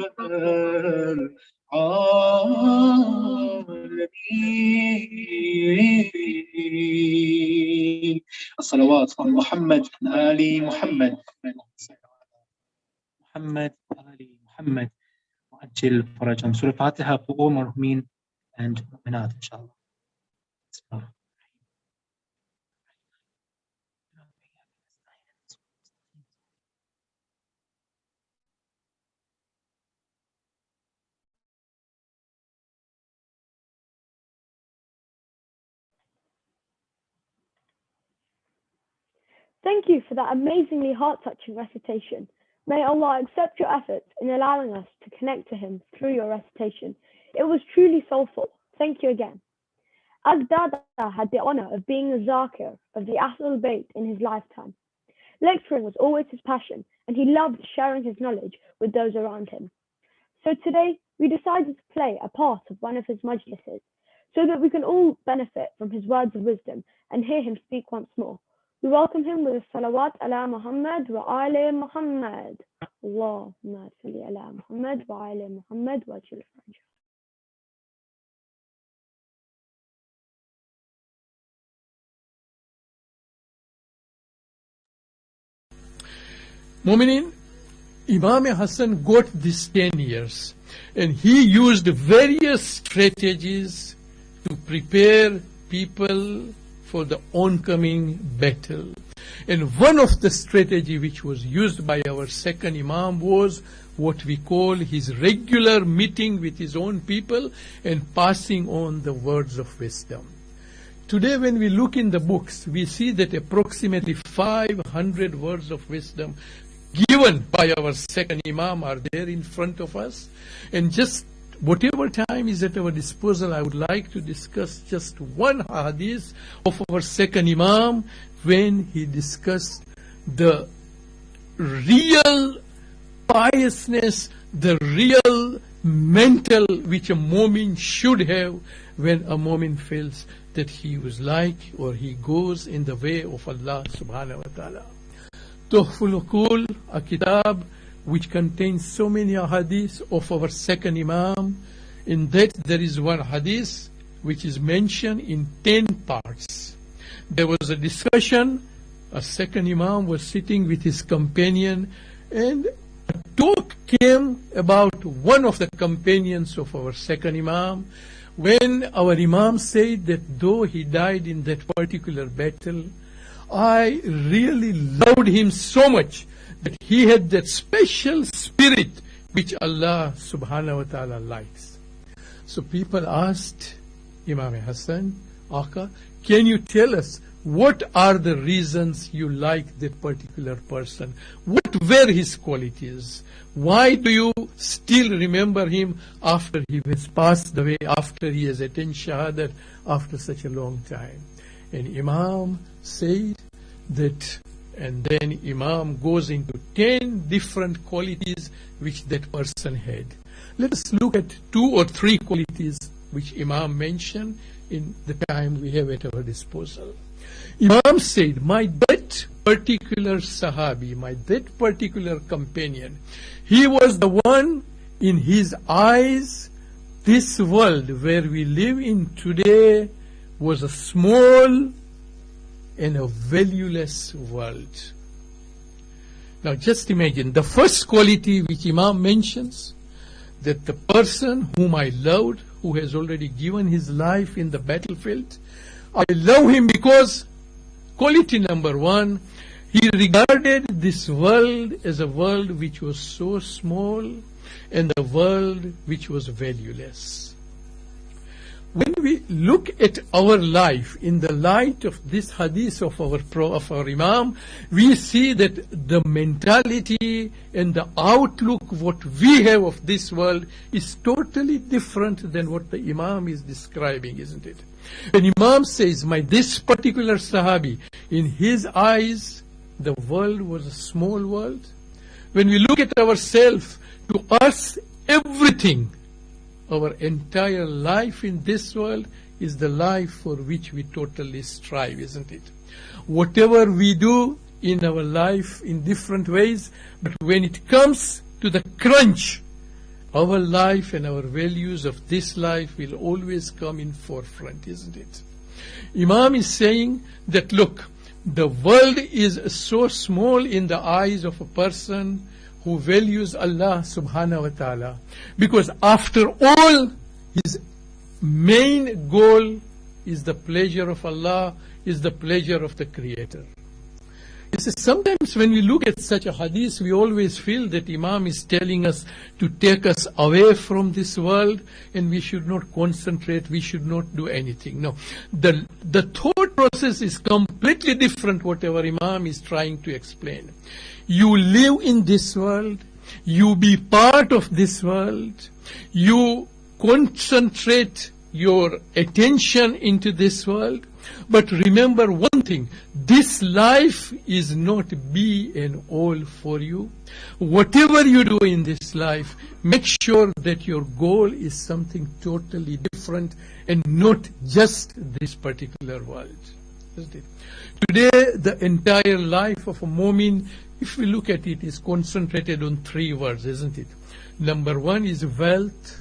العالمين الصلوات على محمد آل محمد محمد آل محمد وعجل فرجهم. Surah Fatiha for all Marhumeen and Mu'minat, inshallah. Thank you for that amazingly heart-touching recitation. May Allah accept your efforts in allowing us to connect to Him through your recitation. It was truly soulful. Thank you again. Dada had the honor of being the Zakir of the Ahl Bayt in his lifetime. Lecturing was always his passion, and he loved sharing his knowledge with those around him. So today, we decided to play a part of one of his majlises, so that we can all benefit from his words of wisdom and hear him speak once more. We welcome him with a salawat ala Muhammad wa ali Muhammad. Allahumma salli ala Muhammad wa ali Muhammad wa ajil farajah. Mu'minin, Imam Hassan got this 10 years, and he used various strategies to prepare people for the oncoming battle. And one of the strategy which was used by our second Imam was what we call his regular meeting with his own people and passing on the words of wisdom. Today when we look in the books, we see that approximately 500 words of wisdom given by our second Imam are there in front of us. And just whatever time is at our disposal, I would like to discuss just one hadith of our second Imam when he discussed the real piousness, the real mental which a mu'min should have when a mu'min feels that he was like or he goes in the way of Allah subhanahu wa ta'ala. Tuhful Uqul, a kitab which contains so many hadiths of our second Imam. In that there is one hadith which is mentioned in 10 parts. There was a discussion, a second Imam was sitting with his companion, and a talk came about one of the companions of our second Imam, when our Imam said that though he died in that particular battle, I really loved him so much that he had that special spirit which Allah subhanahu wa ta'ala likes. So people asked Imam Hassan, Aka, can you tell us what are the reasons you like that particular person? What were his qualities? Why do you still remember him after he has passed away, after he has attained Shahadat, after such a long time? And Imam said that, and then Imam goes into 10 different qualities which that person had. Let us look at 2 or 3 qualities which Imam mentioned in the time we have at our disposal. Imam said, my that particular Sahabi, my that particular companion, he was the one, in his eyes, this world where we live in today was a small and a valueless world. Now just imagine, the first quality which Imam mentions, that the person whom I loved, who has already given his life in the battlefield, I love him because, quality number 1, he regarded this world as a world which was so small and a world which was valueless. When we look at our life in the light of this hadith of our Imam, we see that the mentality and the outlook what we have of this world is totally different than what the Imam is describing, isn't it? When Imam says, this particular Sahabi, in his eyes, the world was a small world. When we look at ourselves, to us, everything, our entire life in this world is the life for which we totally strive, isn't it? Whatever we do in our life in different ways, but when it comes to the crunch, our life and our values of this life will always come in forefront, isn't it? Imam is saying that, look, the world is so small in the eyes of a person who values Allah subhanahu wa ta'ala, because after all, his main goal is the pleasure of Allah, is the pleasure of the Creator. You see, sometimes when we look at such a hadith, we always feel that Imam is telling us to take us away from this world and we should not concentrate, we should not do anything. No, the thought process is completely different, whatever Imam is trying to explain. You live in this world, you be part of this world, you concentrate your attention into this world. But remember one thing, this life is not be and all for you. Whatever you do in this life, make sure that your goal is something totally different and not just this particular world. Isn't it? Today, the entire life of a mu'min, if we look at it, is concentrated on three words, isn't it? Number one is wealth,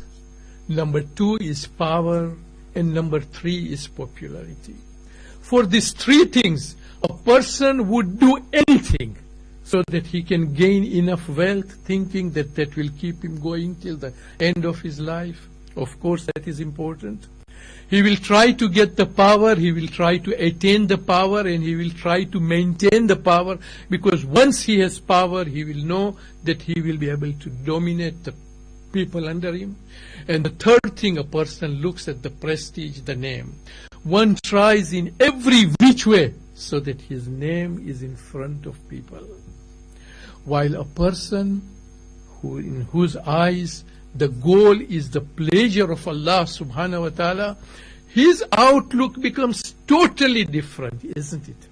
number two is power, and number three is popularity. For these three things, a person would do anything so that he can gain enough wealth, thinking that that will keep him going till the end of his life. Of course, that is important. He will try to get the power, he will try to attain the power, and he will try to maintain the power, because once he has power, he will know that he will be able to dominate the people under him. And the third thing, a person looks at the prestige, the name. One tries in every which way so that his name is in front of people. While a person in whose eyes the goal is the pleasure of Allah subhanahu wa ta'ala, his outlook becomes totally different, isn't it?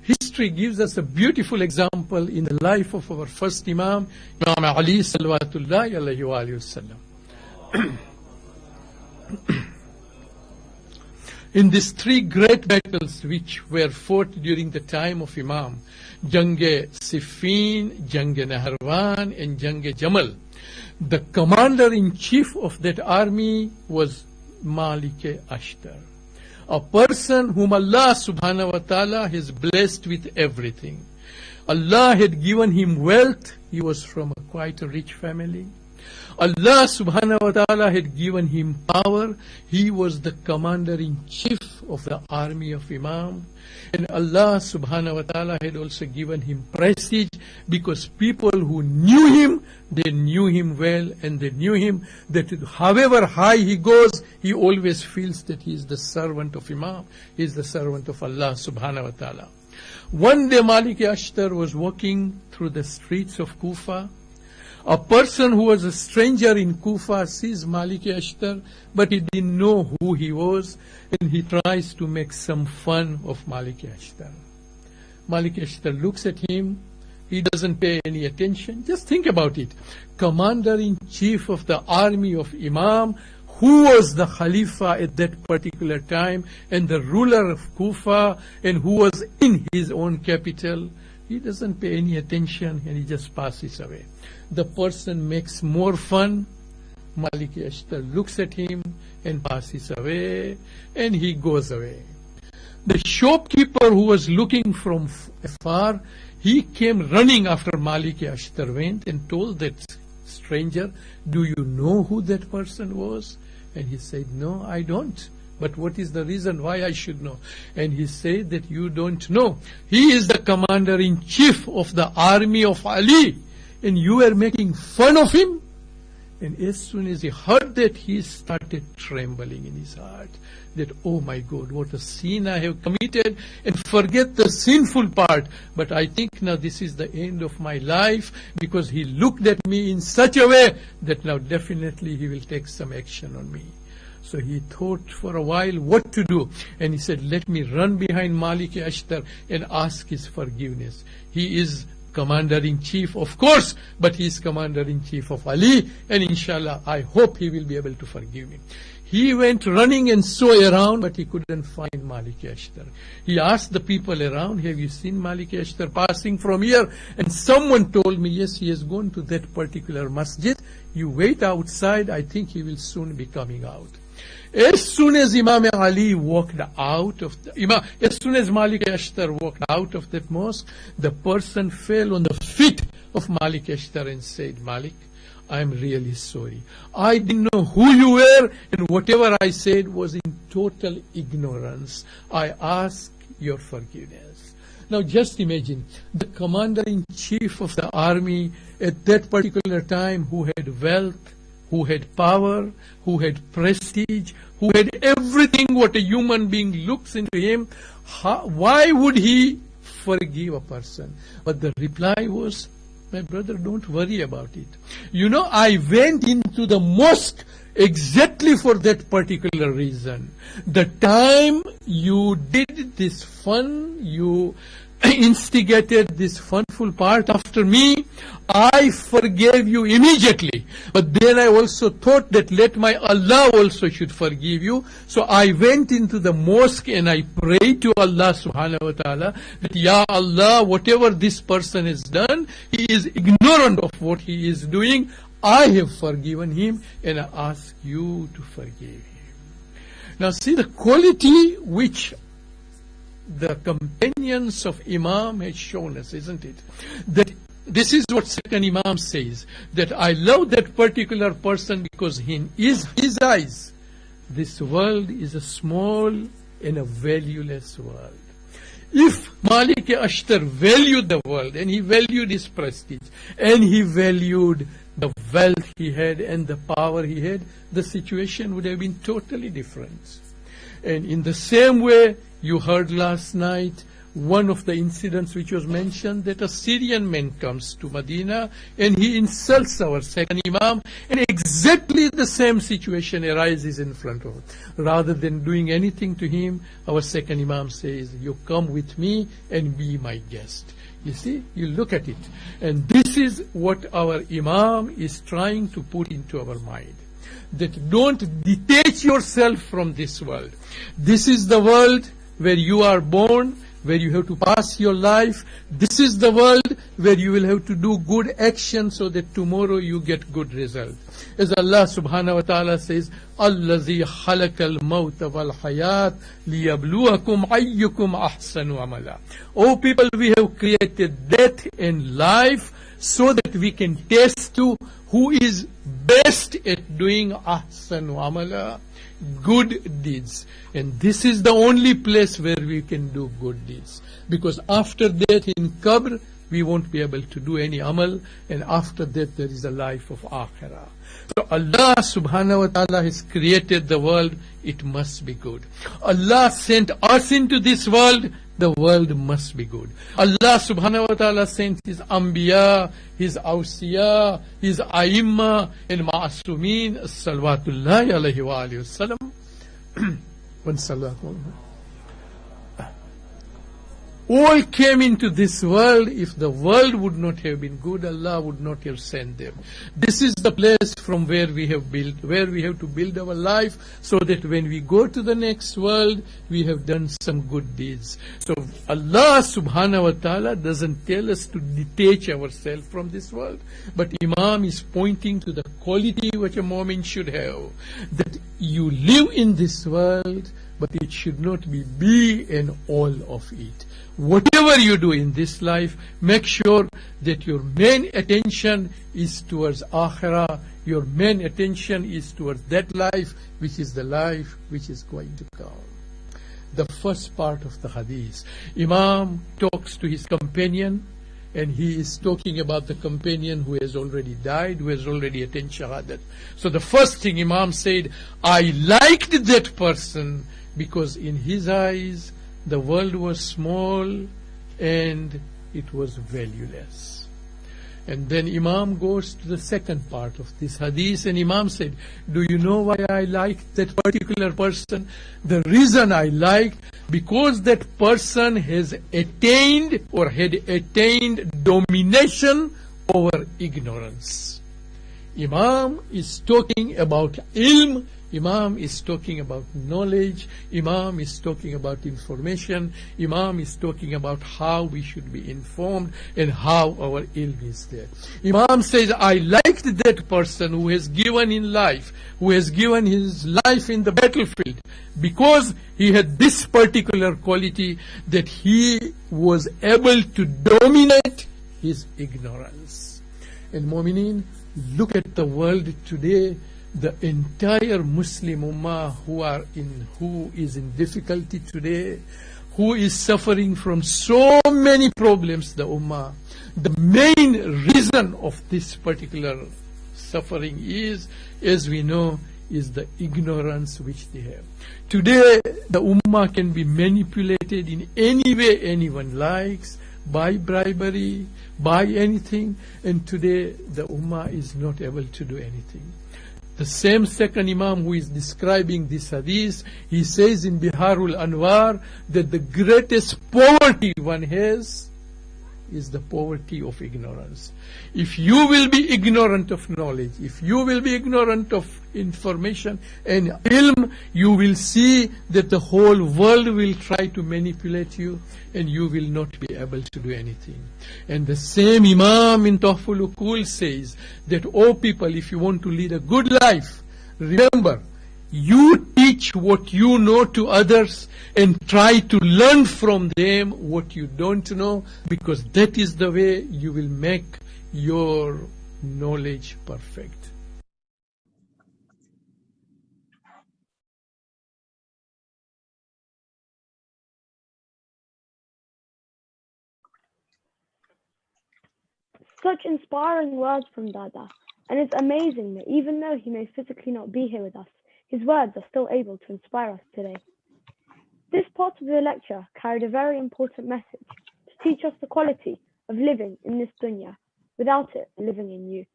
History gives us a beautiful example in the life of our first Imam, Imam Ali salawatullahi alayhi wa sallam. In these three great battles which were fought during the time of Imam, Jang-e Siffin, Jang-e Naharwan, and Jang-e Jamal, the commander-in-chief of that army was Malik Ashtar, a person whom Allah subhanahu wa ta'ala has blessed with everything. Allah had given him wealth, he was from quite a rich family. Allah subhanahu wa ta'ala had given him power, he was the commander-in-chief of the army of Imam. And Allah subhanahu wa ta'ala had also given him prestige, because people who knew him, they knew him well, and they knew him that however high he goes, he always feels that he is the servant of Imam, he is the servant of Allah subhanahu wa ta'ala. One day Malik Ashtar was walking through the streets of Kufa. A person who was a stranger in Kufa sees Malik Ashtar, but he didn't know who he was, and he tries to make some fun of Malik Ashtar. Malik Ashtar looks at him, he doesn't pay any attention. Just think about it. Commander-in-chief of the army of Imam, who was the Khalifa at that particular time, and the ruler of Kufa, and who was in his own capital, he doesn't pay any attention, and he just passes away. The person makes more fun. Malik Ashtar looks at him and passes away, and he goes away. The shopkeeper who was looking from afar, he came running after Malik Ashtar went and told that stranger, "Do you know who that person was?" And he said, "No, I don't. But what is the reason why I should know?" And he said that you don't know. He is the commander-in-chief of the army of Ali, and you are making fun of him. And as soon as he heard that, he started trembling in his heart that, oh my God, what a sin I have committed, and forget the sinful part. But I think now this is the end of my life, because he looked at me in such a way that now definitely he will take some action on me. So he thought for a while what to do, and he said, let me run behind Malik Ashtar and ask his forgiveness. He is commander-in-chief, of course, but he is commander-in-chief of Ali, and inshallah, I hope he will be able to forgive me. He went running and saw around, but he couldn't find Malik Ashtar. He asked the people around, have you seen Malik Ashtar passing from here? And someone told me, yes, he has gone to that particular masjid. You wait outside, I think he will soon be coming out. As soon as Imam Ali walked out of as soon as Malik Ashtar walked out of that mosque, the person fell on the feet of Malik Ashtar and said, Malik, I am really sorry. I didn't know who you were, and whatever I said was in total ignorance. I ask your forgiveness. Now just imagine, the commander-in-chief of the army at that particular time, who had wealth, who had power, who had prestige, who had everything what a human being looks into him, why would he forgive a person? But the reply was, my brother, don't worry about it. You know, I went into the mosque exactly for that particular reason. The time you did this fun, you instigated this funful part after me, I forgave you immediately. But then I also thought that let my Allah also should forgive you. So I went into the mosque and I prayed to Allah subhanahu wa ta'ala that, Ya Allah, whatever this person has done, he is ignorant of what he is doing. I have forgiven him and I ask you to forgive him. Now see the quality which the companions of Imam had shown us, isn't it? That this is what second Imam says, that I love that particular person because in his eyes, this world is a small and a valueless world. If Malik Ashtar valued the world, and he valued his prestige, and he valued the wealth he had and the power he had, the situation would have been totally different. And in the same way, you heard last night one of the incidents which was mentioned, that a Syrian man comes to Medina and he insults our second Imam, and exactly the same situation arises in front of him. Rather than doing anything to him, our second Imam says, you come with me and be my guest. You see, you look at it. And this is what our Imam is trying to put into our mind. That don't detach yourself from this world. This is the world where you are born, where you have to pass your life. This is the world where you will have to do good action so that tomorrow you get good result. As Allah subhanahu wa ta'ala says, Allazi khalaqal mawta wal hayat liyabluwakum ayyukum ahsanu amala. O people, we have created death and life so that we can test you who is best at doing ahsanu amala, good deeds. And this is the only place where we can do good deeds. Because after that in Qabr, we won't be able to do any amal, and after that there is a life of akhirah. So Allah subhanahu wa ta'ala has created the world, it must be good. Allah sent us into this world, the world must be good. Allah subhanahu wa ta'ala sent His Anbiya, His Awsiya, His Aimma, and Ma'asumin, salawatullahi alayhi wa alayhi wa sallam. One salawat. All came into this world. If the world would not have been good, Allah would not have sent them. This is the place from where we have built, where we have to build our life, so that when we go to the next world, we have done some good deeds. So Allah subhanahu wa ta'ala doesn't tell us to detach ourselves from this world, but Imam is pointing to the quality which a mu'min should have, that you live in this world, but it should not be and all of it. Whatever you do in this life, make sure that your main attention is towards akhirah, your main attention is towards that life which is the life which is going to come. The first part of the hadith, Imam talks to his companion, and he is talking about the companion who has already died, who has already attained shahadat. So the first thing Imam said, I liked that person because in his eyes the world was small and it was valueless. And then Imam goes to the second part of this hadith, and Imam said, do you know why I liked that particular person? The reason I liked, because that person has attained or had attained domination over ignorance. Imam is talking about ilm, Imam is talking about knowledge, Imam is talking about information, Imam is talking about how we should be informed and how our ilm is there. Imam says, I liked that person who has given in life, who has given his life in the battlefield, because he had this particular quality, that he was able to dominate his ignorance. And mu'mineen, look at the world today. The entire Muslim Ummah who is in difficulty today, who is suffering from so many problems, the Ummah. The main reason of this particular suffering is, as we know, is the ignorance which they have. Today, the Ummah can be manipulated in any way anyone likes, by bribery, by anything, and today the Ummah is not able to do anything. The same second Imam who is describing this hadith, he says in Biharul Anwar that the greatest poverty one has is the poverty of ignorance. If you will be ignorant of knowledge, if you will be ignorant of information and ilm, you will see that the whole world will try to manipulate you and you will not be able to do anything. And the same Imam in Tuhful Uqul says that, O people, if you want to lead a good life, remember, you teach what you know to others and try to learn from them what you don't know, because that is the way you will make your knowledge perfect. Such inspiring words from Dada, and it's amazing that even though he may physically not be here with us, his words are still able to inspire us today. This part of the lecture carried a very important message to teach us the quality of living in this dunya, without it living in you.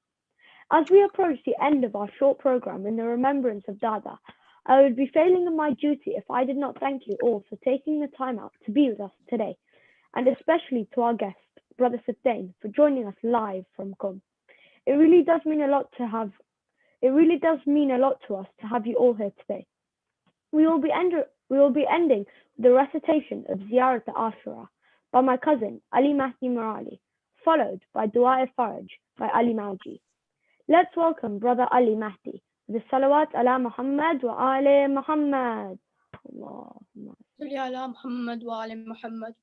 As we approach the end of our short program in the remembrance of Dada, I would be failing in my duty if I did not thank you all for taking the time out to be with us today, and especially to our guest, Brother Siftain, for joining us live from Qom. It really does mean a lot to us to have you all here today. We will be ending with the recitation of Ziyarat al-Ashura by my cousin Ali Mahdi Murali, followed by Dua Faraj by Ali Mawjee. Let's welcome Brother Ali Mahdi with the Salawat ala Muhammad wa Ali Muhammad. Allahumma salli ala Muhammad wa ali Muhammad.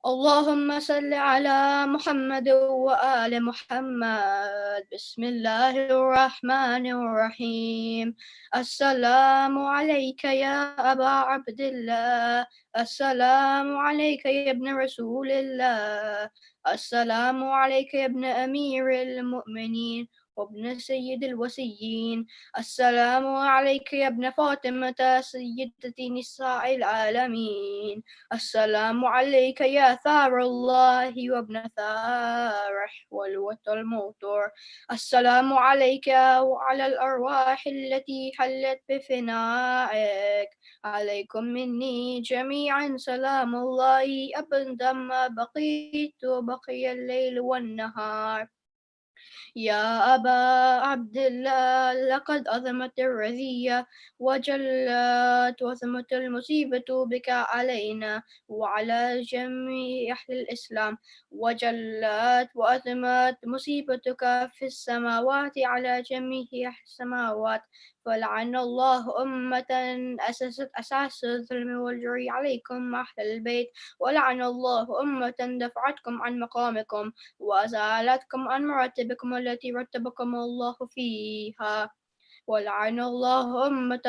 اللهم صل على محمد وآل محمد. بسم الله الرحمن الرحيم. السلام عليك يا أبا عبد الله. السلام عليك يا ابن رسول الله. السلام عليك يا ابن أمير المؤمنين وابن سيد الوسيين. السلام عليك يا ابن فاطمة سيدة نساء العالمين. السلام عليك يا ثار الله وابن ثارح والوتر الموتور. السلام عليك وعلى الأرواح التي حلت بفنائك. عليكم مني جميعا سلام الله أبدا ما بقيت وبقي الليل والنهار. يا أبا عبد الله، لقد أظمت الرذية وجلت وثمت المصيبة بك علينا وعلى جميع أهل الإسلام، وجلت وأثمت مصيبتك في السماوات على جميع أهل السماوات. فلعن الله أمة أسست أساس الظلم والجري عليكم أهل البيت، ولعن الله أمة دفعتكم عن مقامكم وأزالتكم عن مراتبكم التي رتبكم الله فيها. ولعن الله أمة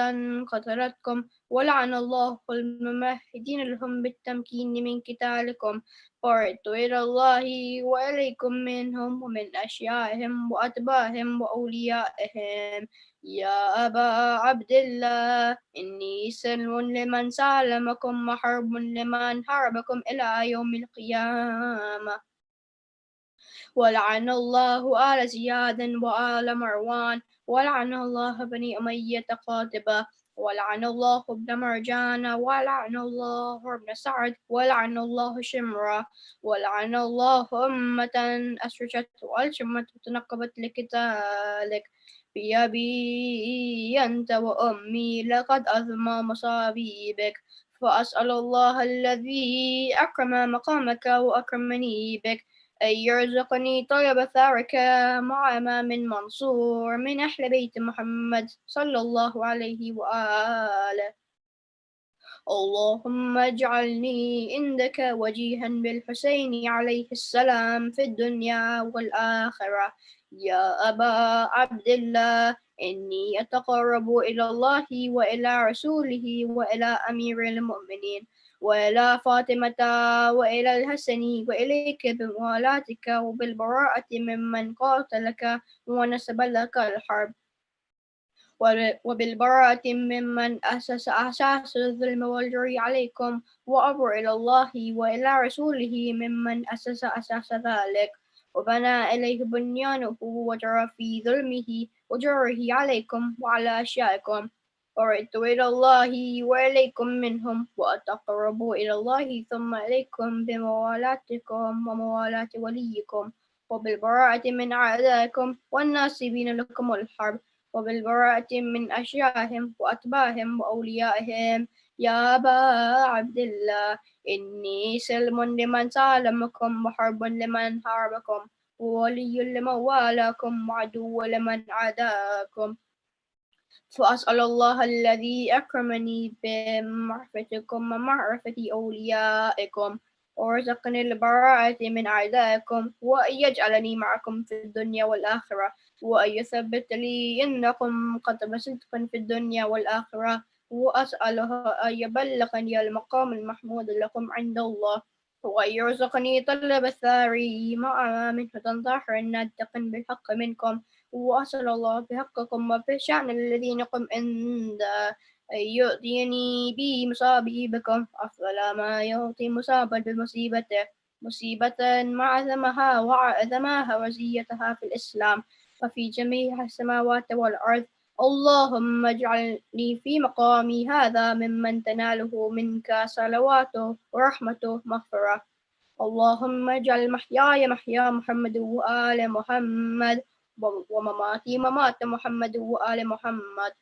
قتلتكم، ولعن الله الممهدين لهم بالتمكين من قتالكم. فردت إلى الله وإليكم منهم ومن أشيائهم وأتباعهم وأوليائهم. يا أبا عبد الله، إني سلم لمن سالمكم وحرب لمن حاربكم إلى يوم القيامة. ولعن الله آل زياد وآل مروان، ولعن الله بني أمية قاطبة، ولعن الله ابن مرجان، ولعن الله ابن سعد، ولعن الله شمرة، ولعن الله أمة أسرجت وألجمت وتنقبت لقتالك. بأبي أنت وأمي لقد أظمى مصابيبك، فأسأل الله الذي أكرم مقامك وأكرمني بك أن يرزقني طلب ثارك مع إمام منصور من أهل بيت محمد صلى الله عليه وآله. اللهم اجعلني عندك وجيها بالحسين عليه السلام في الدنيا والآخرة. يا أبا عبد الله، إني أتقرب إلى الله وإلى رسوله وإلى أمير المؤمنين وإلى فاطمة وإلى الحسن وإليك بموالاتك وبالبراءة ممن قاتلك ونسب لك الحرب وبالبراءة ممن أساس الظلم والجري عليكم وأبر إلى الله وإلى رسوله ممن أساس ذلك وبنى إليه بنيانه وجرى في ظلمه وجره عليكم وعلى أشيائكم وردت إلى الله وإليكم منهم وأتقرب إلى الله ثم إليكم بموالاتكم وموالاة وليكم وبالبراءة من أعدائكم والناصبين لكم الحرب وبالبراءة من أشيائهم وأتباعهم وأوليائهم يا أبا عبد الله إني سلم لمن سالمكم وحرب لمن حاربكم وولي لمن والاكم وعدو لمن عاداكم فأسأل الله الذي أكرمني بمعرفتكم ومعرفة أوليائكم ورزقني البراءة من أعدائكم وأن يجعلني معكم في الدنيا والآخرة وأن يثبت لي إنكم قدم صدق في الدنيا والآخرة وأسأله أن يبلغني المقام المحمود لكم عند الله وأن يرزقني طلب الثاري مع منه تنظاهر الناطق بالحق منكم وأسأل الله بحقكم وبشأن الذين قم عند أن يؤتيني بمصابيبكم أفضل ما يعطي مصابا بمصيبته مصيبة معظمها وعظمها وزيتها في الإسلام وفي جميع السماوات والأرض اللهم اجعلني في مقامي هذا ممن تناله منك صلواته ورحمته مغفرة اللهم اجعل محياي محيا محمد وآل محمد ومماتي ممات محمد وآل محمد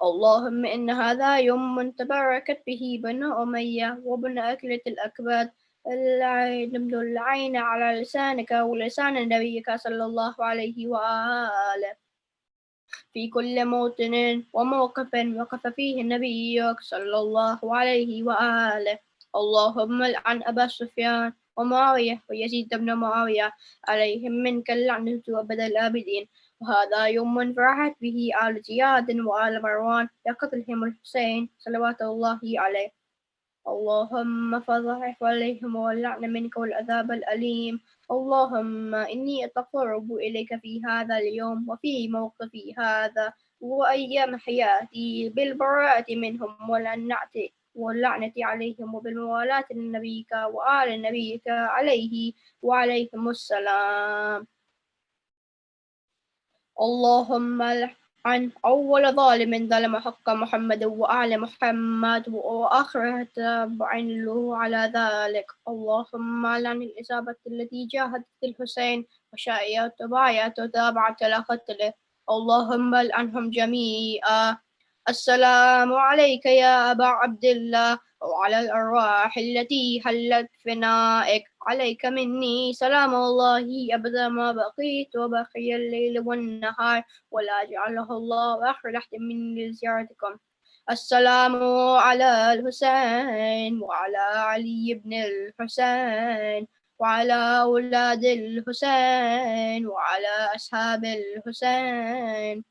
اللهم إن هذا يوم تباركت به بنو أمية وابن أكلة الأكباد العين على لسانك ولسان نبيك صلى الله عليه وآله في كل موطن وموقف وقف فيه نبيك صلى الله عليه وآله اللهم لعن أبا سفيان ومعاوية ويزيد بن معاوية عليهم منك اللعنة أبد الآبدين وهذا يوم فرحت به آل زياد وآل مروان لقتلهم الحسين صلوات الله عليه اللهم فضحك عليهم واللعن منك والعذاب الأليم اللهم إني أتقرب إليك في هذا اليوم وفي موقفي هذا وأيام حياتي بالبراءة منهم واللعنة عليهم وبالموالاة لنبيك وآل نبيك عليه وعليهم السلام اللهم عن أول ظالم ظلم حق محمد وآل محمد وآخر تابع له على ذلك اللهم لعن الإصابة التي جاهدت الحسين وشايعت وبايعت وتابعت لقتله اللهم لعنهم جميعا السلام عليك يا أبا عبد الله وعلى الأرواح التي حلت فنائك عليك مني سلام الله أبدا ما بقيت وبقي الليل والنهار ولا جعله الله آخر لحظة من زيارتكم السلام على الحسين وعلى علي بن الحسين وعلى أولاد الحسين وعلى أصحاب الحسين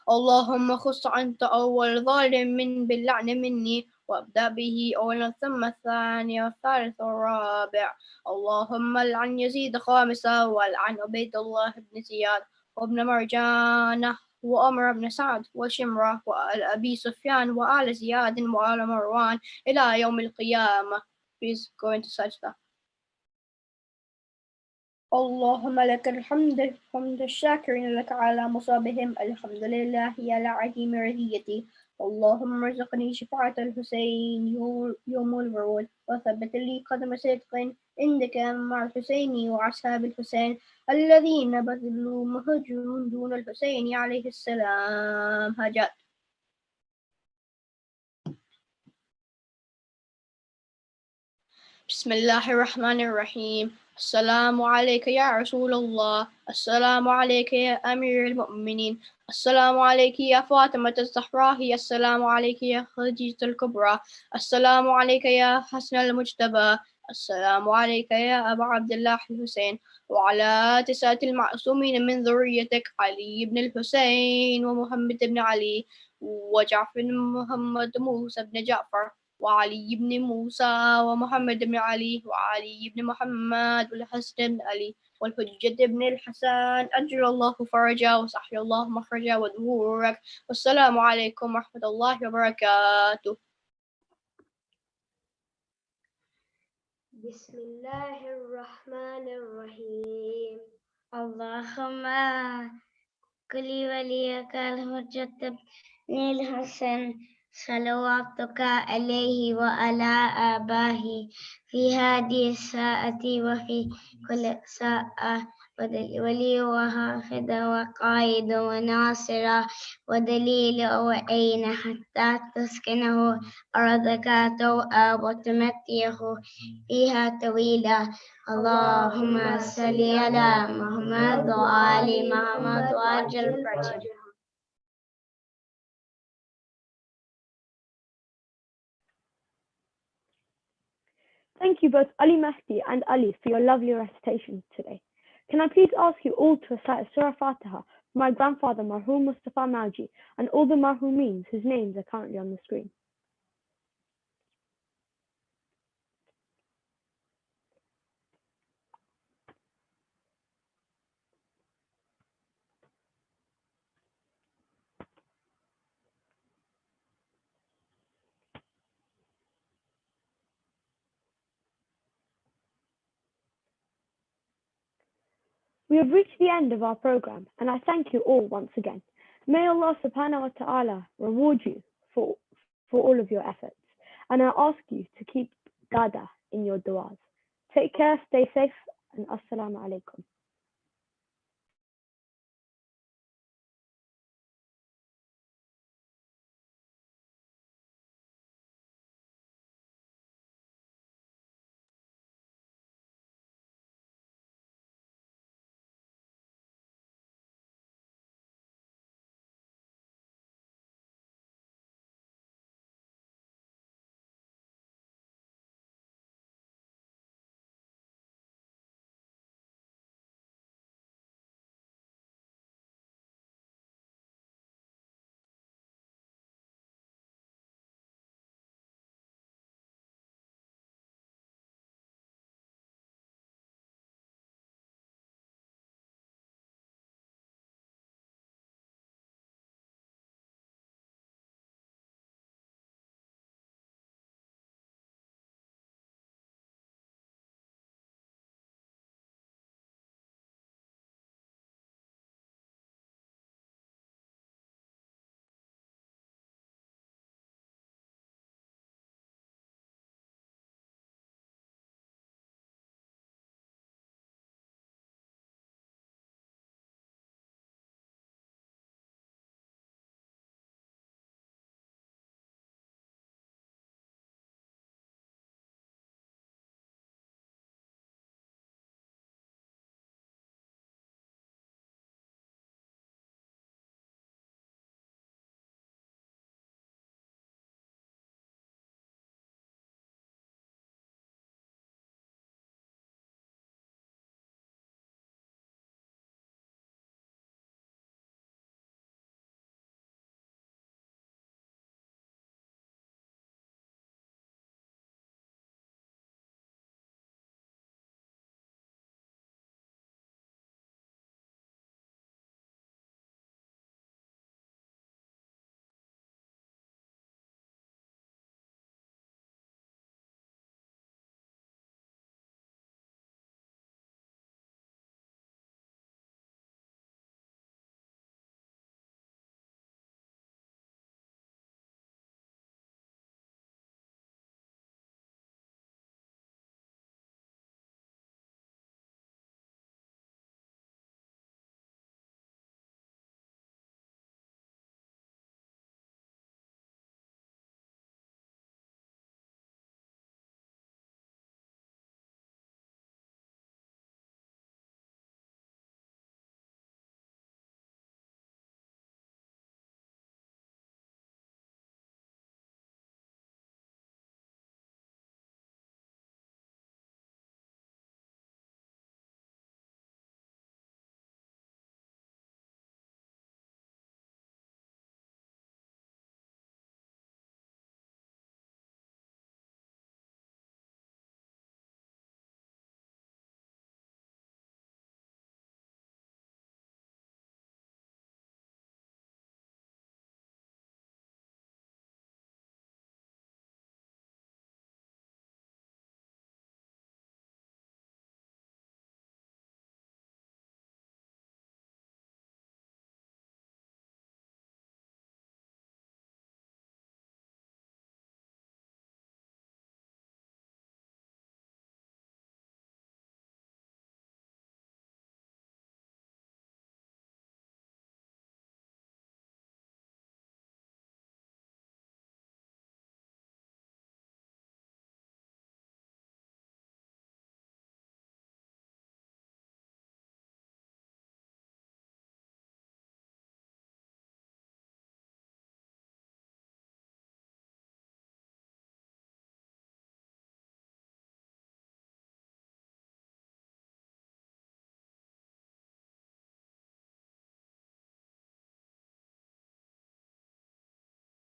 اللهم خص أنت أول ظالم باللعن مني وابدأ به أولا ثم الثاني والثالث والرابع اللهم لعن يزيد خامسا ولعن عبيد الله بن زياد وابن مرجانة وأمر بن سعد وشمرة وآل أبي سفيان وآل زياد وآل مروان إلى يوم القيامة. Please go into sajda. اللهم لك الحمد حمد الشاكرين لك على مصابهم الحمد لله على عظيم رضيتي اللهم ارزقني شفاعة الحسين يوم الورود وثبت لي قدم صدق عندك مع الحسين وأصحاب الحسين الذين بذلوا مهجرون دون الحسين عليه السلام هجات. بسم الله الرحمن الرحيم السلام عليك يا رسول الله السلام عليك يا أمير المؤمنين السلام عليك يا فاطمة الزهراء السلام عليك يا خديجة الكبرى السلام عليك يا حسن المجتبى السلام عليك يا أبا عبد الله الحسين وعلى 9 المعصومين من ذريتك علي بن الحسين ومحمد بن علي وجعفر بن محمد موسى بن جعفر وعلي بن موسى ومحمد بن علي وعلي بن محمد والحسن بن علي والحجة بن الحسن أجر الله فرجا وسحر الله مخرجا ودهورك والسلام عليكم ورحمة الله وبركاته. بسم الله الرحمن الرحيم. اللهم كل وليك الحجة بن الحسن صلواتك عليه وعلى آبائه في هذه الساعة وفي كل ساعة ولي وحافظ وقائد وناصر ودليل وعين حتى تسكنه أرضك طوعا وتمتعه فيها طويلا. اللهم صل على محمد وآل محمد وعجل فرجهم. Thank you both Ali Mahdi and Ali for your lovely recitation today. Can I please ask you all to recite Surah Fatiha for my grandfather Marhum Mustafa Mawjee and all the Marhumeen whose names are currently on the screen. We have reached the end of our program and I thank you all once again. May Allah subhanahu wa ta'ala reward you for all of your efforts, and I ask you to keep dada in your du'as. Take care, stay safe, and assalamu alaikum.